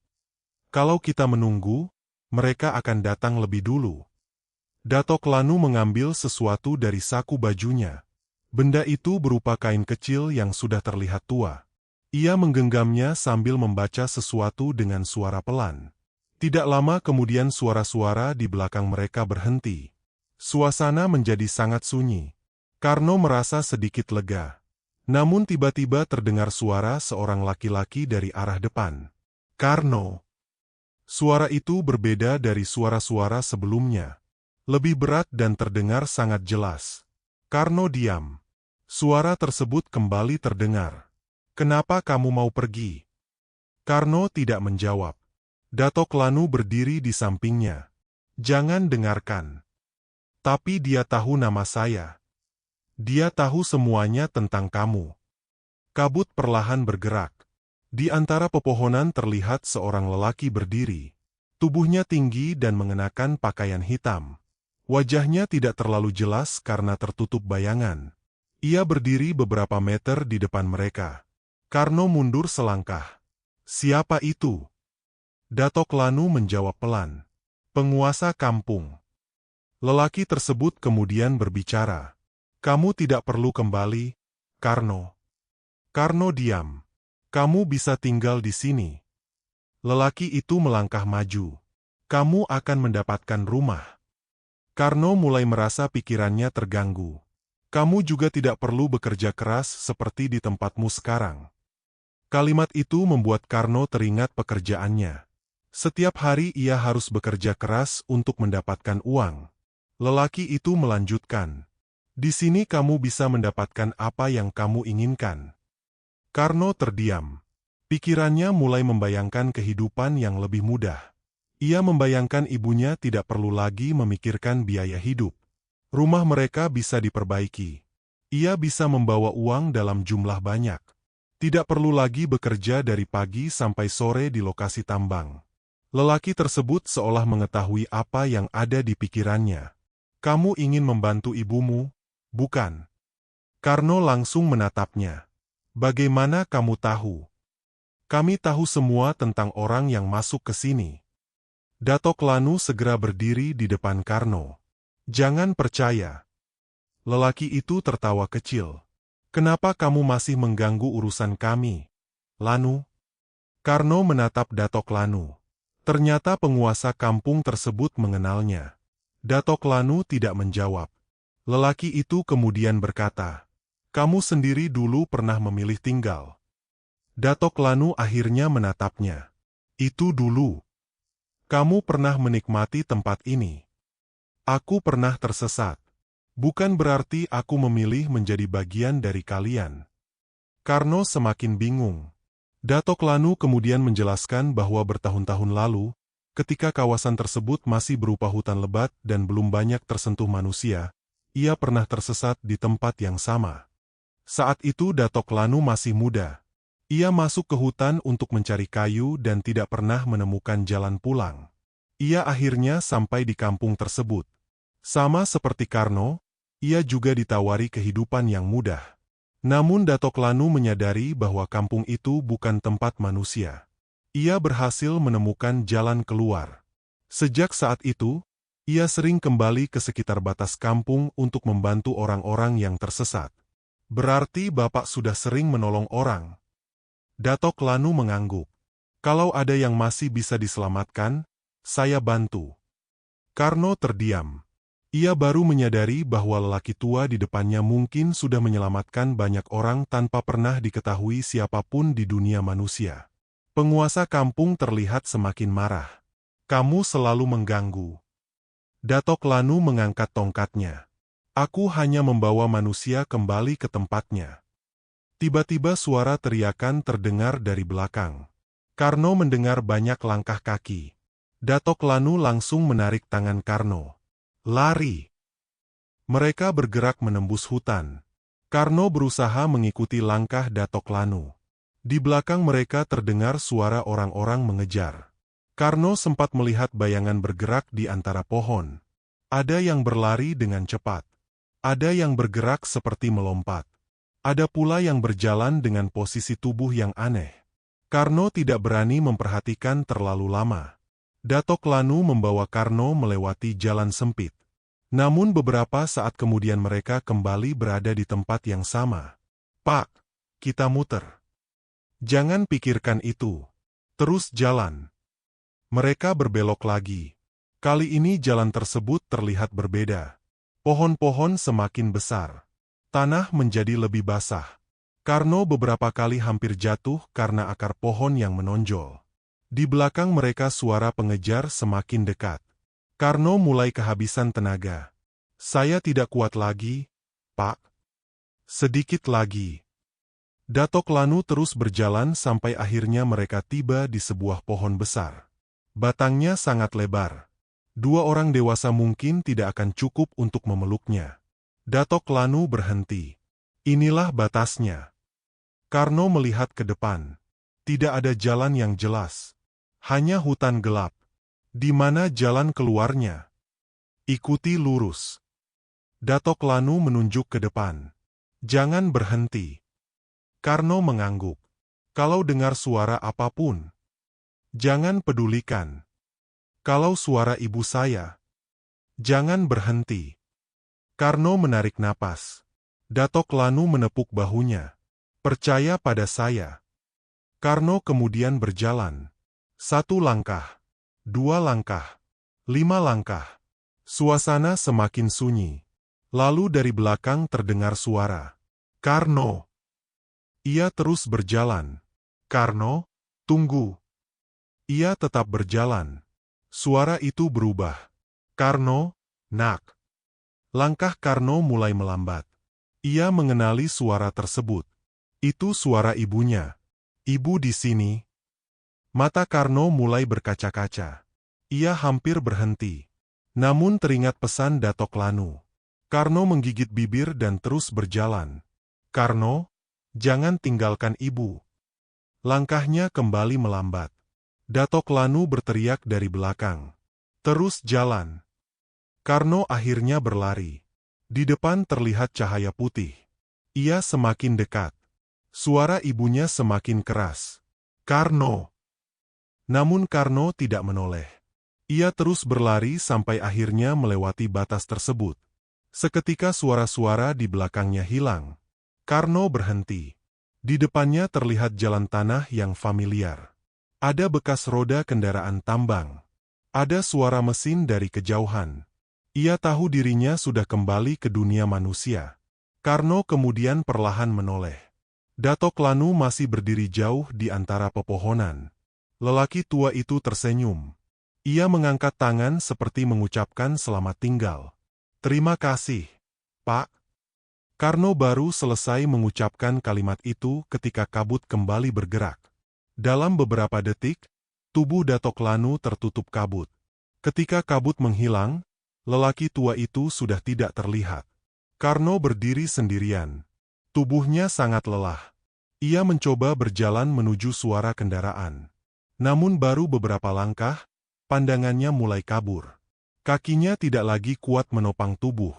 Kalau kita menunggu, mereka akan datang lebih dulu." Datok Lanu mengambil sesuatu dari saku bajunya. Benda itu berupa kain kecil yang sudah terlihat tua. Ia menggenggamnya sambil membaca sesuatu dengan suara pelan. Tidak lama kemudian suara-suara di belakang mereka berhenti. Suasana menjadi sangat sunyi. Karno merasa sedikit lega. Namun tiba-tiba terdengar suara seorang laki-laki dari arah depan. "Karno." Suara itu berbeda dari suara-suara sebelumnya. Lebih berat dan terdengar sangat jelas. Karno diam. Suara tersebut kembali terdengar. "Kenapa kamu mau pergi?" Karno tidak menjawab. Datok Lanu berdiri di sampingnya. "Jangan dengarkan." "Tapi dia tahu nama saya. Dia tahu semuanya tentang kamu." Kabut perlahan bergerak. Di antara pepohonan terlihat seorang lelaki berdiri. Tubuhnya tinggi dan mengenakan pakaian hitam. Wajahnya tidak terlalu jelas karena tertutup bayangan. Ia berdiri beberapa meter di depan mereka. Karno mundur selangkah. "Siapa itu?" Datok Lanu menjawab pelan. "Penguasa kampung." Lelaki tersebut kemudian berbicara. "Kamu tidak perlu kembali, Karno." Karno diam. "Kamu bisa tinggal di sini." Lelaki itu melangkah maju. "Kamu akan mendapatkan rumah." Karno mulai merasa pikirannya terganggu. "Kamu juga tidak perlu bekerja keras seperti di tempatmu sekarang." Kalimat itu membuat Karno teringat pekerjaannya. Setiap hari ia harus bekerja keras untuk mendapatkan uang. Lelaki itu melanjutkan. "Di sini kamu bisa mendapatkan apa yang kamu inginkan." Karno terdiam. Pikirannya mulai membayangkan kehidupan yang lebih mudah. Ia membayangkan ibunya tidak perlu lagi memikirkan biaya hidup. Rumah mereka bisa diperbaiki. Ia bisa membawa uang dalam jumlah banyak. Tidak perlu lagi bekerja dari pagi sampai sore di lokasi tambang. Lelaki tersebut seolah mengetahui apa yang ada di pikirannya. "Kamu ingin membantu ibumu, bukan?" Karno langsung menatapnya. "Bagaimana kamu tahu?" "Kami tahu semua tentang orang yang masuk ke sini." Datok Lanu segera berdiri di depan Karno. "Jangan percaya." Lelaki itu tertawa kecil. "Kenapa kamu masih mengganggu urusan kami, Lanu?" Karno menatap Datok Lanu. Ternyata penguasa kampung tersebut mengenalnya. Datok Lanu tidak menjawab. Lelaki itu kemudian berkata, "Kamu sendiri dulu pernah memilih tinggal." Datok Lanu akhirnya menatapnya. "Itu dulu. Kamu pernah menikmati tempat ini." "Aku pernah tersesat. Bukan berarti aku memilih menjadi bagian dari kalian." Karno semakin bingung. Datok Lanu kemudian menjelaskan bahwa bertahun-tahun lalu, ketika kawasan tersebut masih berupa hutan lebat dan belum banyak tersentuh manusia, ia pernah tersesat di tempat yang sama. Saat itu Datok Lanu masih muda. Ia masuk ke hutan untuk mencari kayu dan tidak pernah menemukan jalan pulang. Ia akhirnya sampai di kampung tersebut. Sama seperti Karno, ia juga ditawari kehidupan yang mudah. Namun Datok Lanu menyadari bahwa kampung itu bukan tempat manusia. Ia berhasil menemukan jalan keluar. Sejak saat itu, ia sering kembali ke sekitar batas kampung untuk membantu orang-orang yang tersesat. "Berarti Bapak sudah sering menolong orang?" Datok Lanu mengangguk. "Kalau ada yang masih bisa diselamatkan, saya bantu." Karno terdiam. Ia baru menyadari bahwa lelaki tua di depannya mungkin sudah menyelamatkan banyak orang tanpa pernah diketahui siapapun di dunia manusia. Penguasa kampung terlihat semakin marah. Kamu selalu mengganggu. Datok Lanu mengangkat tongkatnya. Aku hanya membawa manusia kembali ke tempatnya. Tiba-tiba suara teriakan terdengar dari belakang. Karno mendengar banyak langkah kaki. Datok Lanu langsung menarik tangan Karno. Lari! Mereka bergerak menembus hutan. Karno berusaha mengikuti langkah Datok Lanu. Di belakang mereka terdengar suara orang-orang mengejar. Karno sempat melihat bayangan bergerak di antara pohon. Ada yang berlari dengan cepat. Ada yang bergerak seperti melompat. Ada pula yang berjalan dengan posisi tubuh yang aneh. Karno tidak berani memperhatikan terlalu lama. Datok Lanu membawa Karno melewati jalan sempit. Namun beberapa saat kemudian mereka kembali berada di tempat yang sama. Pak, kita muter. Jangan pikirkan itu. Terus jalan. Mereka berbelok lagi. Kali ini jalan tersebut terlihat berbeda. Pohon-pohon semakin besar. Tanah menjadi lebih basah. Karno beberapa kali hampir jatuh karena akar pohon yang menonjol. Di belakang mereka suara pengejar semakin dekat. Karno mulai kehabisan tenaga. Saya tidak kuat lagi, Pak. Sedikit lagi. Datok Lanu terus berjalan sampai akhirnya mereka tiba di sebuah pohon besar. Batangnya sangat lebar. 2 orang dewasa mungkin tidak akan cukup untuk memeluknya. Datok Lanu berhenti. Inilah batasnya. Karno melihat ke depan. Tidak ada jalan yang jelas. Hanya hutan gelap. Di mana jalan keluarnya? Ikuti lurus. Datok Lanu menunjuk ke depan. Jangan berhenti. Karno mengangguk. Kalau dengar suara apapun, jangan pedulikan. Kalau suara ibu saya, jangan berhenti. Karno menarik napas. Datok Lanu menepuk bahunya. Percaya pada saya. Karno kemudian berjalan. 1 langkah. 2 langkah. 5 langkah. Suasana semakin sunyi. Lalu dari belakang terdengar suara. Karno. Ia terus berjalan. Karno, tunggu. Ia tetap berjalan. Suara itu berubah. Karno, nak. Langkah Karno mulai melambat. Ia mengenali suara tersebut. Itu suara ibunya. Ibu di sini. Mata Karno mulai berkaca-kaca. Ia hampir berhenti. Namun teringat pesan Datok Lanu. Karno menggigit bibir dan terus berjalan. Karno, jangan tinggalkan ibu. Langkahnya kembali melambat. Datok Lanu berteriak dari belakang. Terus jalan. Karno akhirnya berlari. Di depan terlihat cahaya putih. Ia semakin dekat. Suara ibunya semakin keras. Karno. Namun Karno tidak menoleh. Ia terus berlari sampai akhirnya melewati batas tersebut. Seketika suara-suara di belakangnya hilang. Karno berhenti. Di depannya terlihat jalan tanah yang familiar. Ada bekas roda kendaraan tambang. Ada suara mesin dari kejauhan. Ia tahu dirinya sudah kembali ke dunia manusia. Karno kemudian perlahan menoleh. Datok Lanu masih berdiri jauh di antara pepohonan. Lelaki tua itu tersenyum. Ia mengangkat tangan seperti mengucapkan selamat tinggal. Terima kasih, Pak. Karno baru selesai mengucapkan kalimat itu ketika kabut kembali bergerak. Dalam beberapa detik, tubuh Datok Lanu tertutup kabut. Ketika kabut menghilang, lelaki tua itu sudah tidak terlihat. Karno berdiri sendirian. Tubuhnya sangat lelah. Ia mencoba berjalan menuju suara kendaraan. Namun baru beberapa langkah, pandangannya mulai kabur. Kakinya tidak lagi kuat menopang tubuh.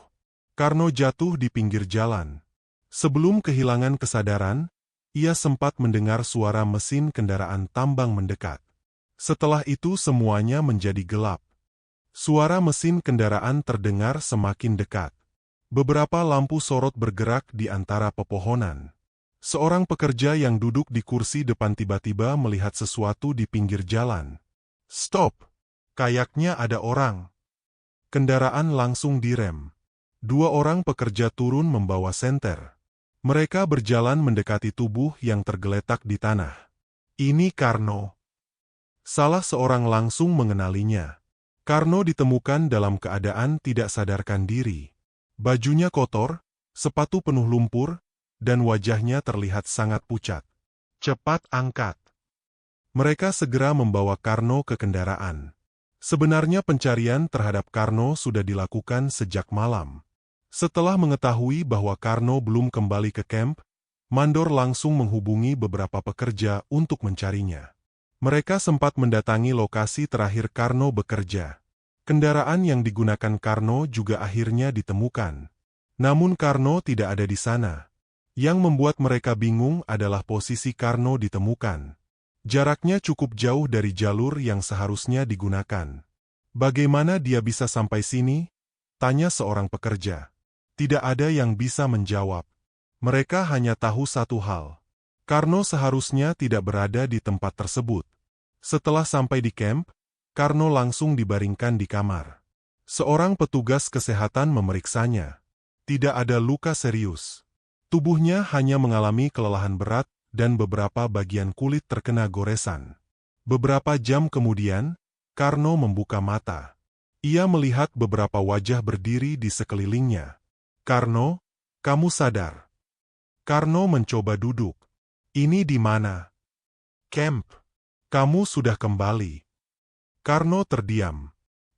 Karno jatuh di pinggir jalan. Sebelum kehilangan kesadaran, ia sempat mendengar suara mesin kendaraan tambang mendekat. Setelah itu semuanya menjadi gelap. Suara mesin kendaraan terdengar semakin dekat. Beberapa lampu sorot bergerak di antara pepohonan. Seorang pekerja yang duduk di kursi depan tiba-tiba melihat sesuatu di pinggir jalan. Stop! Kayaknya ada orang. Kendaraan langsung direm. Dua orang pekerja turun membawa senter. Mereka berjalan mendekati tubuh yang tergeletak di tanah. Ini Karno. Salah seorang langsung mengenalinya. Karno ditemukan dalam keadaan tidak sadarkan diri. Bajunya kotor, sepatu penuh lumpur, dan wajahnya terlihat sangat pucat. Cepat angkat. Mereka segera membawa Karno ke kendaraan. Sebenarnya pencarian terhadap Karno sudah dilakukan sejak malam. Setelah mengetahui bahwa Karno belum kembali ke kamp, Mandor langsung menghubungi beberapa pekerja untuk mencarinya. Mereka sempat mendatangi lokasi terakhir Karno bekerja. Kendaraan yang digunakan Karno juga akhirnya ditemukan. Namun Karno tidak ada di sana. Yang membuat mereka bingung adalah posisi Karno ditemukan. Jaraknya cukup jauh dari jalur yang seharusnya digunakan. Bagaimana dia bisa sampai sini? Tanya seorang pekerja. Tidak ada yang bisa menjawab. Mereka hanya tahu satu hal. Karno seharusnya tidak berada di tempat tersebut. Setelah sampai di kamp, Karno langsung dibaringkan di kamar. Seorang petugas kesehatan memeriksanya. Tidak ada luka serius. Tubuhnya hanya mengalami kelelahan berat dan beberapa bagian kulit terkena goresan. Beberapa jam kemudian, Karno membuka mata. Ia melihat beberapa wajah berdiri di sekelilingnya. Karno, kamu sadar? Karno mencoba duduk. Ini di mana? Camp. Kamu sudah kembali. Karno terdiam.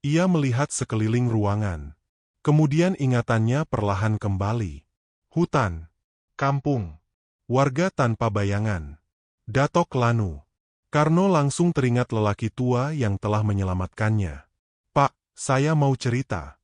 Ia melihat sekeliling ruangan. Kemudian ingatannya perlahan kembali. Hutan. Kampung. Warga tanpa bayangan. Datok Lanu. Karno langsung teringat lelaki tua yang telah menyelamatkannya. Pak, saya mau cerita.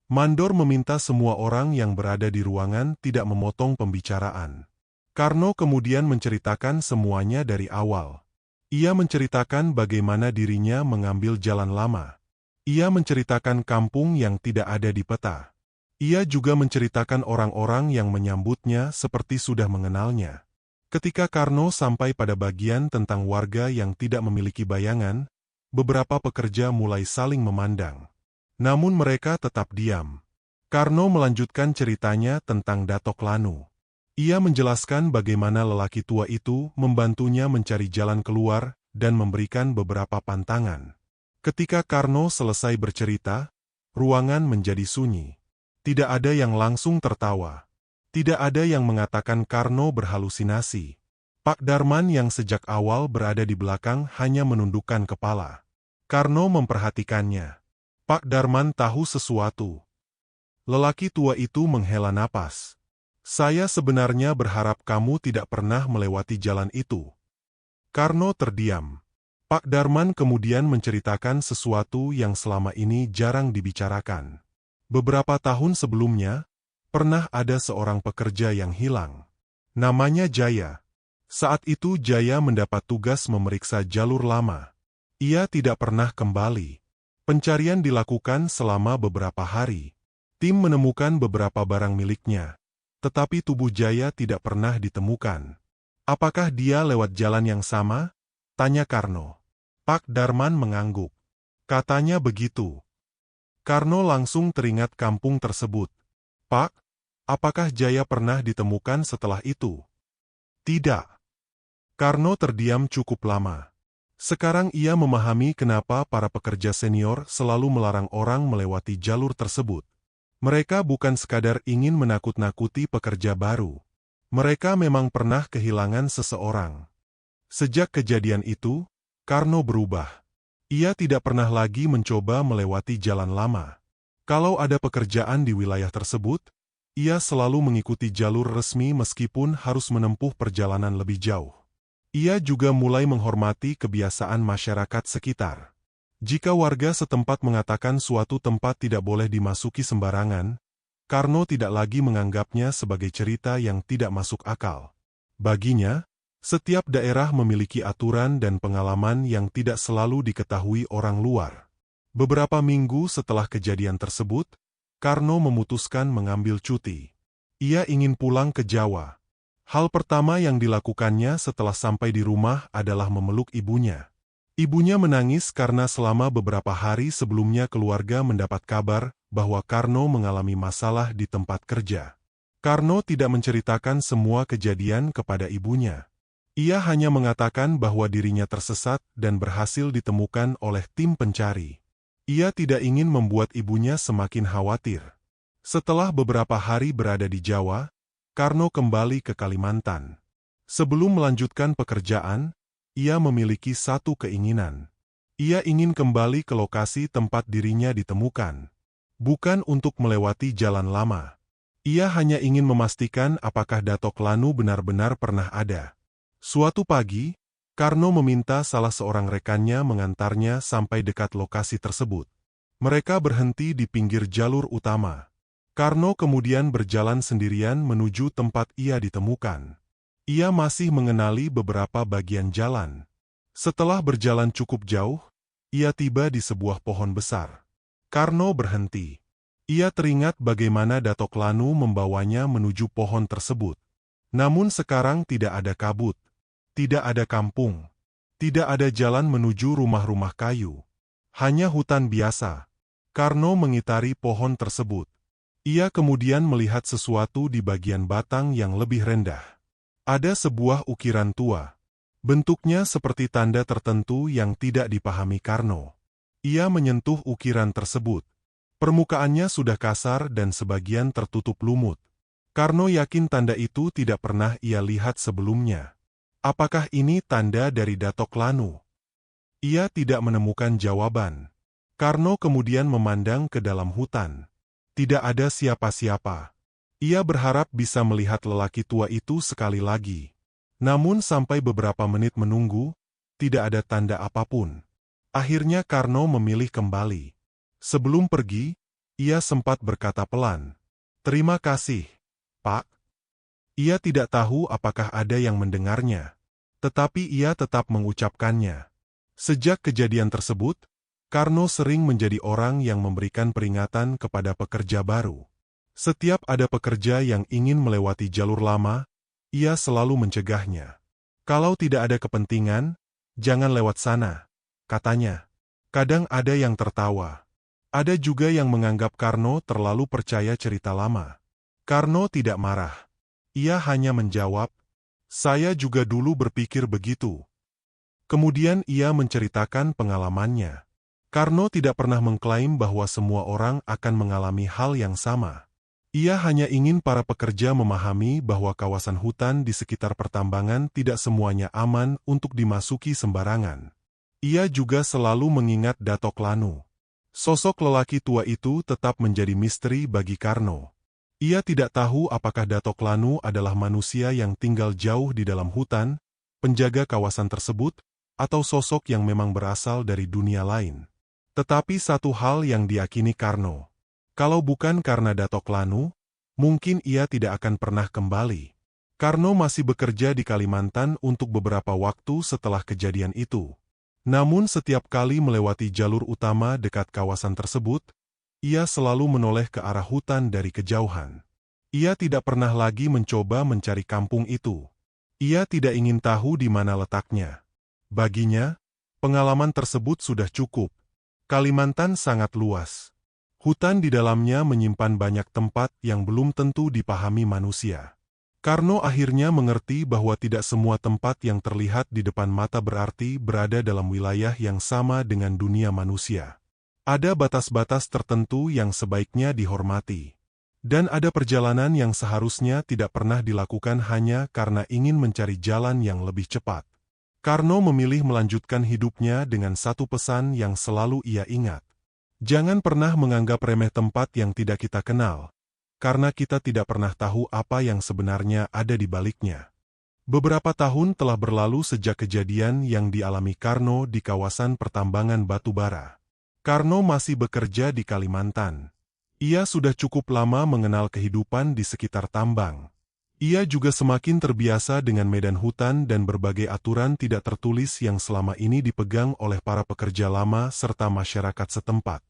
Mandor meminta semua orang yang berada di ruangan tidak memotong pembicaraan. Karno kemudian menceritakan semuanya dari awal. Ia menceritakan bagaimana dirinya mengambil jalan lama. Ia menceritakan kampung yang tidak ada di peta. Ia juga menceritakan orang-orang yang menyambutnya seperti sudah mengenalnya. Ketika Karno sampai pada bagian tentang warga yang tidak memiliki bayangan, beberapa pekerja mulai saling memandang. Namun mereka tetap diam. Karno melanjutkan ceritanya tentang Datok Lanu. Ia menjelaskan bagaimana lelaki tua itu membantunya mencari jalan keluar dan memberikan beberapa pantangan. Ketika Karno selesai bercerita, ruangan menjadi sunyi. Tidak ada yang langsung tertawa. Tidak ada yang mengatakan Karno berhalusinasi. Pak Darman yang sejak awal berada di belakang hanya menundukkan kepala. Karno memperhatikannya. Pak Darman tahu sesuatu. Lelaki tua itu menghela napas. Saya sebenarnya berharap kamu tidak pernah melewati jalan itu. Karno terdiam. Pak Darman kemudian menceritakan sesuatu yang selama ini jarang dibicarakan. Beberapa tahun sebelumnya, pernah ada seorang pekerja yang hilang. Namanya Jaya. Saat itu Jaya mendapat tugas memeriksa jalur lama. Ia tidak pernah kembali. Pencarian dilakukan selama beberapa hari. Tim menemukan beberapa barang miliknya, tetapi tubuh Jaya tidak pernah ditemukan. Apakah dia lewat jalan yang sama? Tanya Karno. Pak Darman mengangguk. Katanya begitu. Karno langsung teringat kampung tersebut. Pak, apakah Jaya pernah ditemukan setelah itu? Tidak. Karno terdiam cukup lama. Sekarang ia memahami kenapa para pekerja senior selalu melarang orang melewati jalur tersebut. Mereka bukan sekadar ingin menakut-nakuti pekerja baru. Mereka memang pernah kehilangan seseorang. Sejak kejadian itu, Karno berubah. Ia tidak pernah lagi mencoba melewati jalan lama. Kalau ada pekerjaan di wilayah tersebut, ia selalu mengikuti jalur resmi meskipun harus menempuh perjalanan lebih jauh. Ia juga mulai menghormati kebiasaan masyarakat sekitar. Jika warga setempat mengatakan suatu tempat tidak boleh dimasuki sembarangan, Karno tidak lagi menganggapnya sebagai cerita yang tidak masuk akal. Baginya, setiap daerah memiliki aturan dan pengalaman yang tidak selalu diketahui orang luar. Beberapa minggu setelah kejadian tersebut, Karno memutuskan mengambil cuti. Ia ingin pulang ke Jawa. Hal pertama yang dilakukannya setelah sampai di rumah adalah memeluk ibunya. Ibunya menangis karena selama beberapa hari sebelumnya keluarga mendapat kabar bahwa Karno mengalami masalah di tempat kerja. Karno tidak menceritakan semua kejadian kepada ibunya. Ia hanya mengatakan bahwa dirinya tersesat dan berhasil ditemukan oleh tim pencari. Ia tidak ingin membuat ibunya semakin khawatir. Setelah beberapa hari berada di Jawa, Karno kembali ke Kalimantan. Sebelum melanjutkan pekerjaan, ia memiliki satu keinginan. Ia ingin kembali ke lokasi tempat dirinya ditemukan. Bukan untuk melewati jalan lama. Ia hanya ingin memastikan apakah Datok Lanu benar-benar pernah ada. Suatu pagi, Karno meminta salah seorang rekannya mengantarnya sampai dekat lokasi tersebut. Mereka berhenti di pinggir jalur utama. Karno kemudian berjalan sendirian menuju tempat ia ditemukan. Ia masih mengenali beberapa bagian jalan. Setelah berjalan cukup jauh, ia tiba di sebuah pohon besar. Karno berhenti. Ia teringat bagaimana Datok Lanu membawanya menuju pohon tersebut. Namun sekarang tidak ada kabut. Tidak ada kampung. Tidak ada jalan menuju rumah-rumah kayu. Hanya hutan biasa. Karno mengitari pohon tersebut. Ia kemudian melihat sesuatu di bagian batang yang lebih rendah. Ada sebuah ukiran tua. Bentuknya seperti tanda tertentu yang tidak dipahami Karno. Ia menyentuh ukiran tersebut. Permukaannya sudah kasar dan sebagian tertutup lumut. Karno yakin tanda itu tidak pernah ia lihat sebelumnya. Apakah ini tanda dari Datok Lanu? Ia tidak menemukan jawaban. Karno kemudian memandang ke dalam hutan. Tidak ada siapa-siapa. Ia berharap bisa melihat lelaki tua itu sekali lagi. Namun sampai beberapa menit menunggu, tidak ada tanda apapun. Akhirnya Karno memilih kembali. Sebelum pergi, ia sempat berkata pelan, "Terima kasih, Pak." Ia tidak tahu apakah ada yang mendengarnya. Tetapi ia tetap mengucapkannya. Sejak kejadian tersebut, Karno sering menjadi orang yang memberikan peringatan kepada pekerja baru. Setiap ada pekerja yang ingin melewati jalur lama, ia selalu mencegahnya. "Kalau tidak ada kepentingan, jangan lewat sana," katanya. Kadang ada yang tertawa. Ada juga yang menganggap Karno terlalu percaya cerita lama. Karno tidak marah. Ia hanya menjawab, "Saya juga dulu berpikir begitu." Kemudian ia menceritakan pengalamannya. Karno tidak pernah mengklaim bahwa semua orang akan mengalami hal yang sama. Ia hanya ingin para pekerja memahami bahwa kawasan hutan di sekitar pertambangan tidak semuanya aman untuk dimasuki sembarangan. Ia juga selalu mengingat Datok Lanu. Sosok lelaki tua itu tetap menjadi misteri bagi Karno. Ia tidak tahu apakah Datok Lanu adalah manusia yang tinggal jauh di dalam hutan, penjaga kawasan tersebut, atau sosok yang memang berasal dari dunia lain. Tetapi satu hal yang diyakini Karno. Kalau bukan karena Datok Lanu, mungkin ia tidak akan pernah kembali. Karno masih bekerja di Kalimantan untuk beberapa waktu setelah kejadian itu. Namun setiap kali melewati jalur utama dekat kawasan tersebut, ia selalu menoleh ke arah hutan dari kejauhan. Ia tidak pernah lagi mencoba mencari kampung itu. Ia tidak ingin tahu di mana letaknya. Baginya, pengalaman tersebut sudah cukup. Kalimantan sangat luas. Hutan di dalamnya menyimpan banyak tempat yang belum tentu dipahami manusia. Karno akhirnya mengerti bahwa tidak semua tempat yang terlihat di depan mata berarti berada dalam wilayah yang sama dengan dunia manusia. Ada batas-batas tertentu yang sebaiknya dihormati. Dan ada perjalanan yang seharusnya tidak pernah dilakukan hanya karena ingin mencari jalan yang lebih cepat. Karno memilih melanjutkan hidupnya dengan satu pesan yang selalu ia ingat. Jangan pernah menganggap remeh tempat yang tidak kita kenal, karena kita tidak pernah tahu apa yang sebenarnya ada di baliknya. Beberapa tahun telah berlalu sejak kejadian yang dialami Karno di kawasan pertambangan batu bara. Karno masih bekerja di Kalimantan. Ia sudah cukup lama mengenal kehidupan di sekitar tambang. Ia juga semakin terbiasa dengan medan hutan dan berbagai aturan tidak tertulis yang selama ini dipegang oleh para pekerja lama serta masyarakat setempat.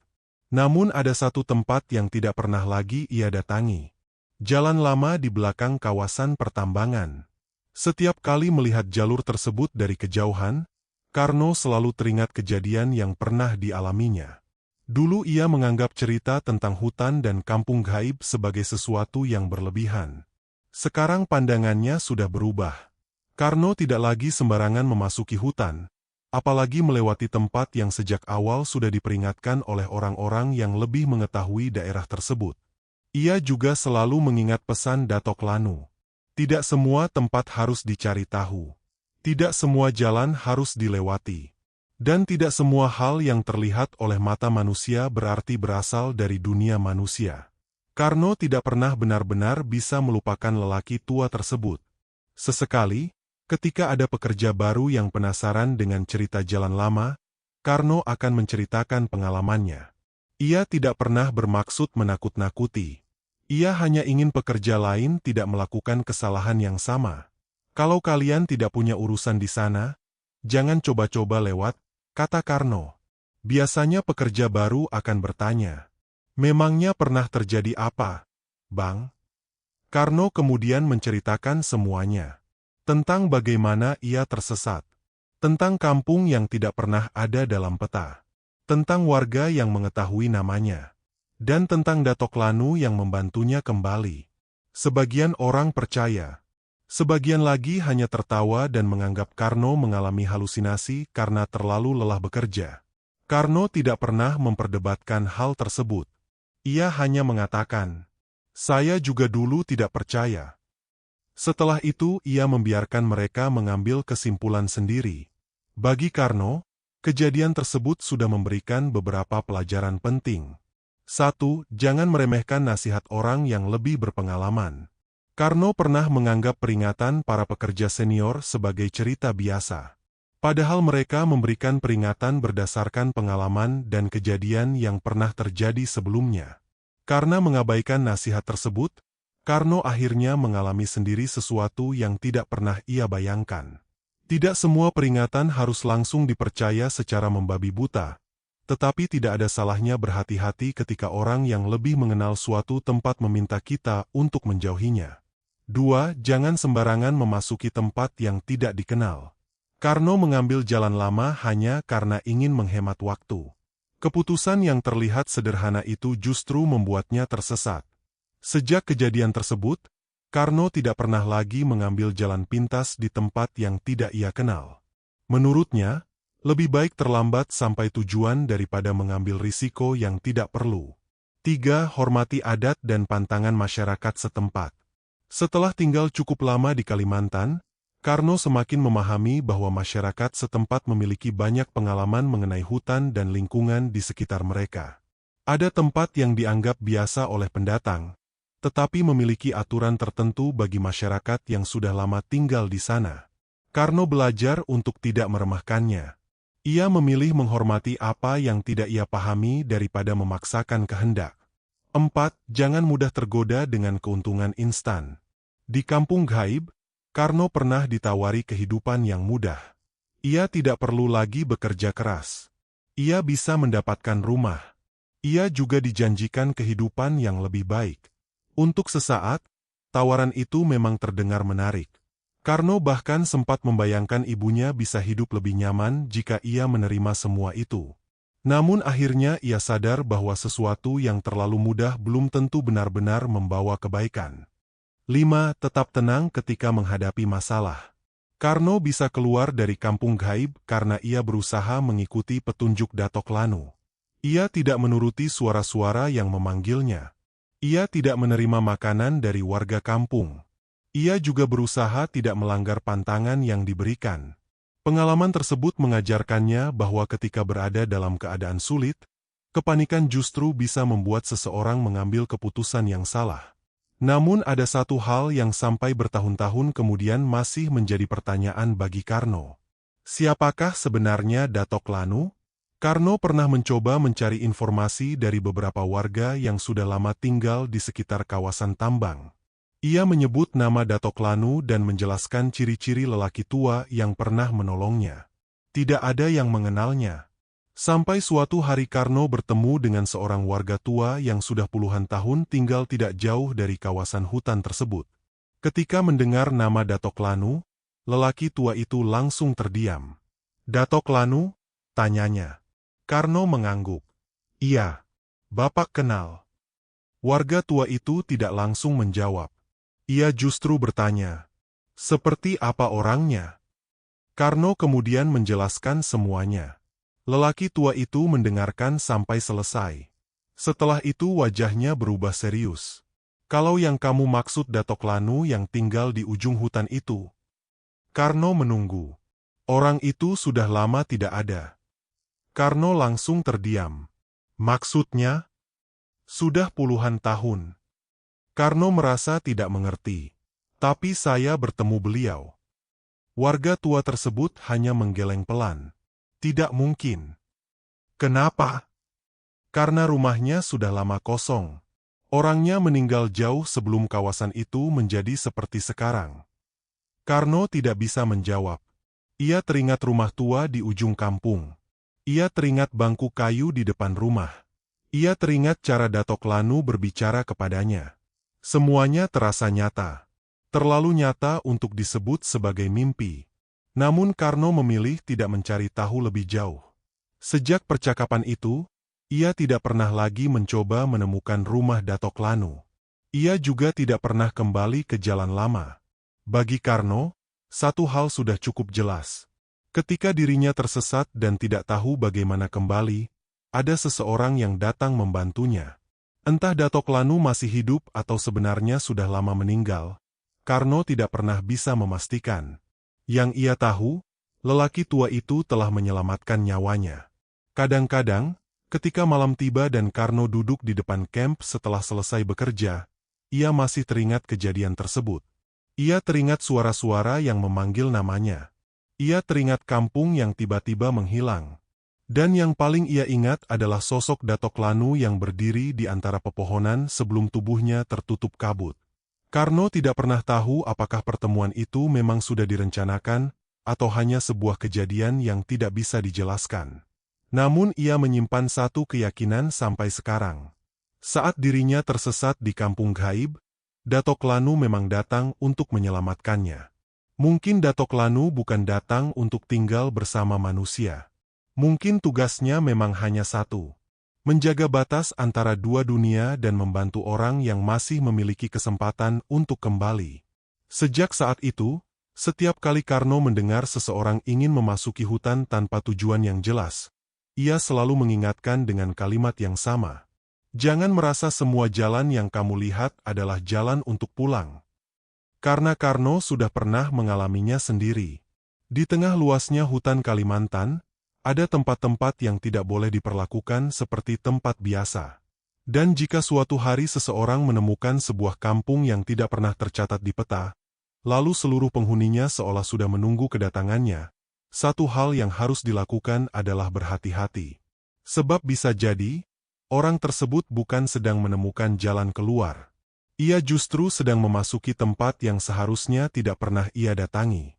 Namun ada satu tempat yang tidak pernah lagi ia datangi. Jalan lama di belakang kawasan pertambangan. Setiap kali melihat jalur tersebut dari kejauhan, Karno selalu teringat kejadian yang pernah dialaminya. Dulu ia menganggap cerita tentang hutan dan kampung gaib sebagai sesuatu yang berlebihan. Sekarang pandangannya sudah berubah. Karno tidak lagi sembarangan memasuki hutan, apalagi melewati tempat yang sejak awal sudah diperingatkan oleh orang-orang yang lebih mengetahui daerah tersebut. Ia juga selalu mengingat pesan Datok Lanu. Tidak semua tempat harus dicari tahu. Tidak semua jalan harus dilewati. Dan tidak semua hal yang terlihat oleh mata manusia berarti berasal dari dunia manusia. Karno tidak pernah benar-benar bisa melupakan lelaki tua tersebut. Sesekali, ketika ada pekerja baru yang penasaran dengan cerita jalan lama, Karno akan menceritakan pengalamannya. Ia tidak pernah bermaksud menakut-nakuti. Ia hanya ingin pekerja lain tidak melakukan kesalahan yang sama. Kalau kalian tidak punya urusan di sana, jangan coba-coba lewat, kata Karno. Biasanya pekerja baru akan bertanya, "Memangnya pernah terjadi apa, Bang?" Karno kemudian menceritakan semuanya. Tentang bagaimana ia tersesat. Tentang kampung yang tidak pernah ada dalam peta. Tentang warga yang mengetahui namanya. Dan tentang Datok Lanu yang membantunya kembali. Sebagian orang percaya. Sebagian lagi hanya tertawa dan menganggap Karno mengalami halusinasi karena terlalu lelah bekerja. Karno tidak pernah memperdebatkan hal tersebut. Ia hanya mengatakan, "Saya juga dulu tidak percaya." Setelah itu ia membiarkan mereka mengambil kesimpulan sendiri. Bagi Karno, kejadian tersebut sudah memberikan beberapa pelajaran penting. 1. Jangan meremehkan nasihat orang yang lebih berpengalaman. Karno pernah menganggap peringatan para pekerja senior sebagai cerita biasa. Padahal mereka memberikan peringatan berdasarkan pengalaman dan kejadian yang pernah terjadi sebelumnya. Karena mengabaikan nasihat tersebut, Karno akhirnya mengalami sendiri sesuatu yang tidak pernah ia bayangkan. Tidak semua peringatan harus langsung dipercaya secara membabi buta, tetapi tidak ada salahnya berhati-hati ketika orang yang lebih mengenal suatu tempat meminta kita untuk menjauhinya. 2. Jangan sembarangan memasuki tempat yang tidak dikenal. Karno mengambil jalan lama hanya karena ingin menghemat waktu. Keputusan yang terlihat sederhana itu justru membuatnya tersesat. Sejak kejadian tersebut, Karno tidak pernah lagi mengambil jalan pintas di tempat yang tidak ia kenal. Menurutnya, lebih baik terlambat sampai tujuan daripada mengambil risiko yang tidak perlu. 3. Hormati adat dan pantangan masyarakat setempat. Setelah tinggal cukup lama di Kalimantan, Karno semakin memahami bahwa masyarakat setempat memiliki banyak pengalaman mengenai hutan dan lingkungan di sekitar mereka. Ada tempat yang dianggap biasa oleh pendatang, tetapi memiliki aturan tertentu bagi masyarakat yang sudah lama tinggal di sana. Karno belajar untuk tidak meremehkannya. Ia memilih menghormati apa yang tidak ia pahami daripada memaksakan kehendak. 4. Jangan mudah tergoda dengan keuntungan instan. Di kampung gaib, Karno pernah ditawari kehidupan yang mudah. Ia tidak perlu lagi bekerja keras. Ia bisa mendapatkan rumah. Ia juga dijanjikan kehidupan yang lebih baik. Untuk sesaat, tawaran itu memang terdengar menarik. Karno bahkan sempat membayangkan ibunya bisa hidup lebih nyaman jika ia menerima semua itu. Namun akhirnya ia sadar bahwa sesuatu yang terlalu mudah belum tentu benar-benar membawa kebaikan. 5. Tetap tenang ketika menghadapi masalah. Karno bisa keluar dari kampung gaib karena ia berusaha mengikuti petunjuk Datok Lanu. Ia tidak menuruti suara-suara yang memanggilnya. Ia tidak menerima makanan dari warga kampung. Ia juga berusaha tidak melanggar pantangan yang diberikan. Pengalaman tersebut mengajarkannya bahwa ketika berada dalam keadaan sulit, kepanikan justru bisa membuat seseorang mengambil keputusan yang salah. Namun ada satu hal yang sampai bertahun-tahun kemudian masih menjadi pertanyaan bagi Karno. Siapakah sebenarnya Datok Lanu? Karno pernah mencoba mencari informasi dari beberapa warga yang sudah lama tinggal di sekitar kawasan tambang. Ia menyebut nama Datok Lanu dan menjelaskan ciri-ciri lelaki tua yang pernah menolongnya. Tidak ada yang mengenalnya. Sampai suatu hari Karno bertemu dengan seorang warga tua yang sudah puluhan tahun tinggal tidak jauh dari kawasan hutan tersebut. Ketika mendengar nama Datok Lanu, lelaki tua itu langsung terdiam. Datok Lanu? Tanyanya. Karno mengangguk. Iya, Bapak kenal. Warga tua itu tidak langsung menjawab. Ia justru bertanya, seperti apa orangnya? Karno kemudian menjelaskan semuanya. Lelaki tua itu mendengarkan sampai selesai. Setelah itu wajahnya berubah serius. Kalau yang kamu maksud Datok Lanu yang tinggal di ujung hutan itu? Karno menunggu. Orang itu sudah lama tidak ada. Karno langsung terdiam. Maksudnya? Sudah puluhan tahun. Karno merasa tidak mengerti. Tapi saya bertemu beliau. Warga tua tersebut hanya menggeleng pelan. Tidak mungkin. Kenapa? Karena rumahnya sudah lama kosong. Orangnya meninggal jauh sebelum kawasan itu menjadi seperti sekarang. Karno tidak bisa menjawab. Ia teringat rumah tua di ujung kampung. Ia teringat bangku kayu di depan rumah. Ia teringat cara Datok Lanu berbicara kepadanya. Semuanya terasa nyata. Terlalu nyata untuk disebut sebagai mimpi. Namun Karno memilih tidak mencari tahu lebih jauh. Sejak percakapan itu, ia tidak pernah lagi mencoba menemukan rumah Datok Lanu. Ia juga tidak pernah kembali ke jalan lama. Bagi Karno, satu hal sudah cukup jelas. Ketika dirinya tersesat dan tidak tahu bagaimana kembali, ada seseorang yang datang membantunya. Entah Datok Lanu masih hidup atau sebenarnya sudah lama meninggal, Karno tidak pernah bisa memastikan. Yang ia tahu, lelaki tua itu telah menyelamatkan nyawanya. Kadang-kadang, ketika malam tiba dan Karno duduk di depan camp setelah selesai bekerja, ia masih teringat kejadian tersebut. Ia teringat suara-suara yang memanggil namanya. Ia teringat kampung yang tiba-tiba menghilang. Dan yang paling ia ingat adalah sosok Datok Lanu yang berdiri di antara pepohonan sebelum tubuhnya tertutup kabut. Karno tidak pernah tahu apakah pertemuan itu memang sudah direncanakan, atau hanya sebuah kejadian yang tidak bisa dijelaskan. Namun ia menyimpan satu keyakinan sampai sekarang. Saat dirinya tersesat di kampung gaib, Datok Lanu memang datang untuk menyelamatkannya. Mungkin Datok Lanu bukan datang untuk tinggal bersama manusia. Mungkin tugasnya memang hanya satu. Menjaga batas antara dua dunia dan membantu orang yang masih memiliki kesempatan untuk kembali. Sejak saat itu, setiap kali Karno mendengar seseorang ingin memasuki hutan tanpa tujuan yang jelas, ia selalu mengingatkan dengan kalimat yang sama. Jangan merasa semua jalan yang kamu lihat adalah jalan untuk pulang. Karena Karno sudah pernah mengalaminya sendiri. Di tengah luasnya hutan Kalimantan, ada tempat-tempat yang tidak boleh diperlakukan seperti tempat biasa. Dan jika suatu hari seseorang menemukan sebuah kampung yang tidak pernah tercatat di peta, lalu seluruh penghuninya seolah sudah menunggu kedatangannya, satu hal yang harus dilakukan adalah berhati-hati. Sebab bisa jadi, orang tersebut bukan sedang menemukan jalan keluar. Ia justru sedang memasuki tempat yang seharusnya tidak pernah ia datangi.